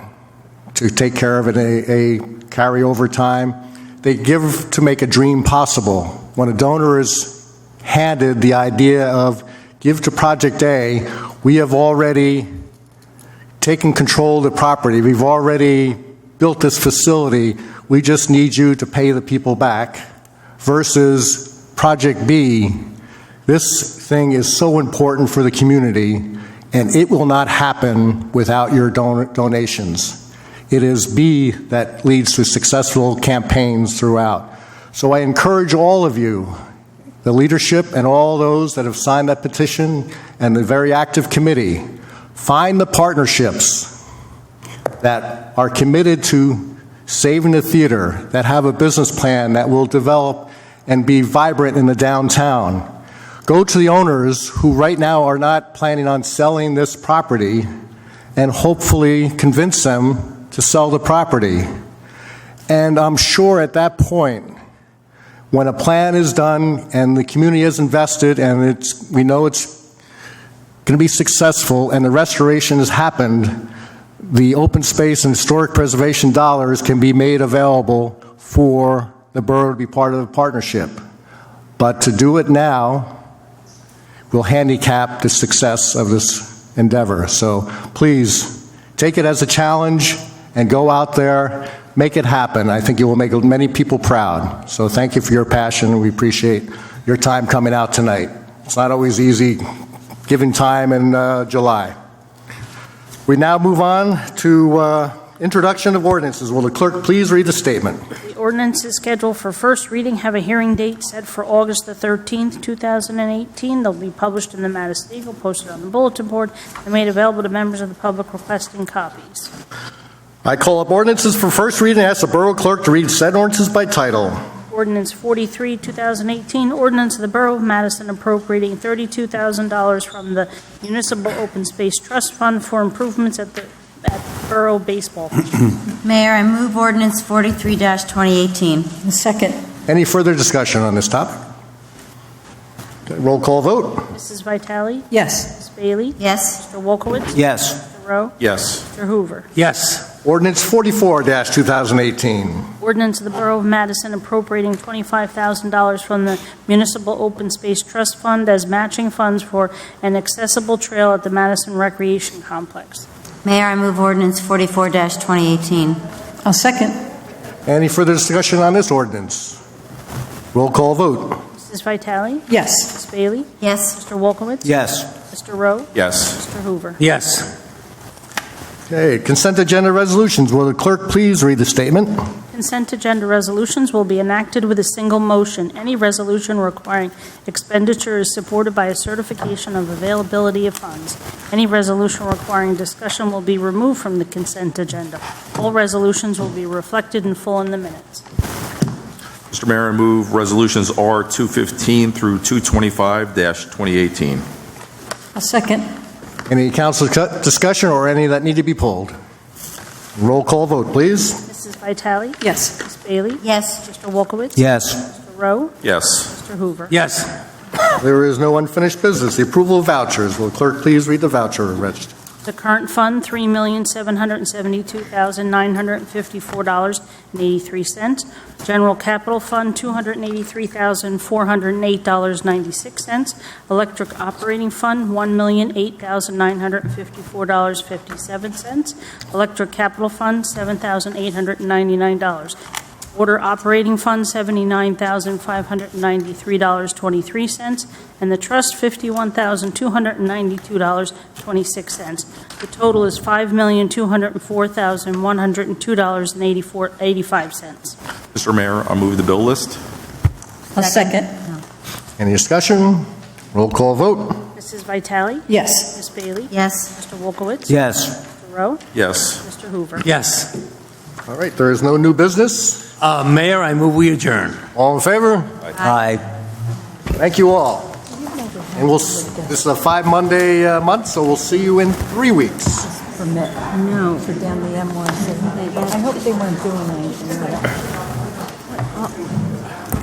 to take care of a carryover time. They give to make a dream possible. When a donor is handed the idea of give to Project A, we have already taken control of the property. We've already built this facility. We just need you to pay the people back. Versus Project B, this thing is so important for the community, and it will not happen without your donations. It is B that leads to successful campaigns throughout. So I encourage all of you, the leadership and all those that have signed that petition and the very active committee, find the partnerships that are committed to saving the theater, that have a business plan that will develop and be vibrant in the downtown. Go to the owners who right now are not planning on selling this property and hopefully convince them to sell the property. And I'm sure at that point, when a plan is done and the community is invested and we know it's going to be successful and the restoration has happened, the open space and historic preservation dollars can be made available for the borough to be part of the partnership. But to do it now will handicap the success of this endeavor. So please take it as a challenge and go out there, make it happen. I think you will make many people proud. So thank you for your passion. We appreciate your time coming out tonight. It's not always easy giving time in July. We now move on to introduction of ordinances. Will the clerk please read the statement? The ordinances scheduled for first reading have a hearing date set for August the 13th, 2018. They'll be published in the Madison Eagle, posted on the bulletin board, and made available to members of the public requesting copies. I call up ordinances for first reading and ask the borough clerk to read said ordinances by title. Ordinance 43, 2018, ordinance of the Borough of Madison appropriating $32,000 from the Municipal Open Space Trust Fund for improvements at the Borough baseball field. Mayor, I move ordinance 43-2018. Second. Any further discussion on this topic? Okay, roll call vote. Mrs. Vitale? Yes. Ms. Bailey? Yes. Mr. Wolkowitz? Yes. Mr. Rowe? Yes. Mr. Hoover? Yes. Ordinance 44-2018. Ordinance of the Borough of Madison appropriating $25,000 from the Municipal Open Space Trust Fund as matching funds for an accessible trail at the Madison Recreation Complex. Mayor, I move ordinance 44-2018. I'll second. Any further discussion on this ordinance? Roll call vote. Mrs. Vitale? Yes. Ms. Bailey? Yes. Mr. Wolkowitz? Yes. Mr. Rowe? Yes. Mr. Hoover? Yes. Okay, consent agenda resolutions. Will the clerk please read the statement? Consent agenda resolutions will be enacted with a single motion. Any resolution requiring expenditure is supported by a certification of availability of funds. Any resolution requiring discussion will be removed from the consent agenda. All resolutions will be reflected in full in the minutes. Mr. Mayor, I move resolutions R 215 through 225-2018. A second. Any council discussion or any that need to be pulled? Roll call vote, please. Mrs. Vitale? Yes. Ms. Bailey? Yes. Mr. Wolkowitz? Yes. Mr. Rowe? Yes. Mr. Hoover? Yes. There is no unfinished business. The approval of vouchers. Will clerk please read the voucher register? The current fund, $3,772,954.83. General capital fund, $283,408.96. Electric operating fund, $1,008,954.57. Electric capital fund, $7,899. Water operating fund, $79,593.23, and the trust, $51,292.26. The total is $5,204,102.85. Mr. Mayor, I move the bill list. A second. Any discussion? Roll call vote. Mrs. Vitale? Yes. Ms. Bailey? Yes. Mr. Wolkowitz? Yes. Mr. Rowe? Yes. Mr. Hoover? Yes. All right, there is no new business. Mayor, I move we adjourn. All in favor? Aye. Thank you all. And this is a 5-Monday month, so we'll see you in 3 weeks. Permit. No. For down the M1. I hope they weren't doing anything with it.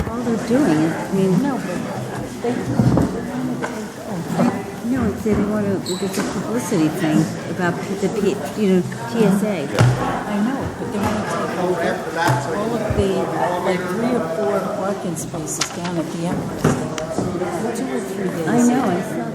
All they're doing is, I mean, No, but they no, they want to, it's a publicity thing about the, TSA. I know, but they want to take over all of the, like 3 or 4 parking spaces down at the M1. 2 or 3 days. I know, I saw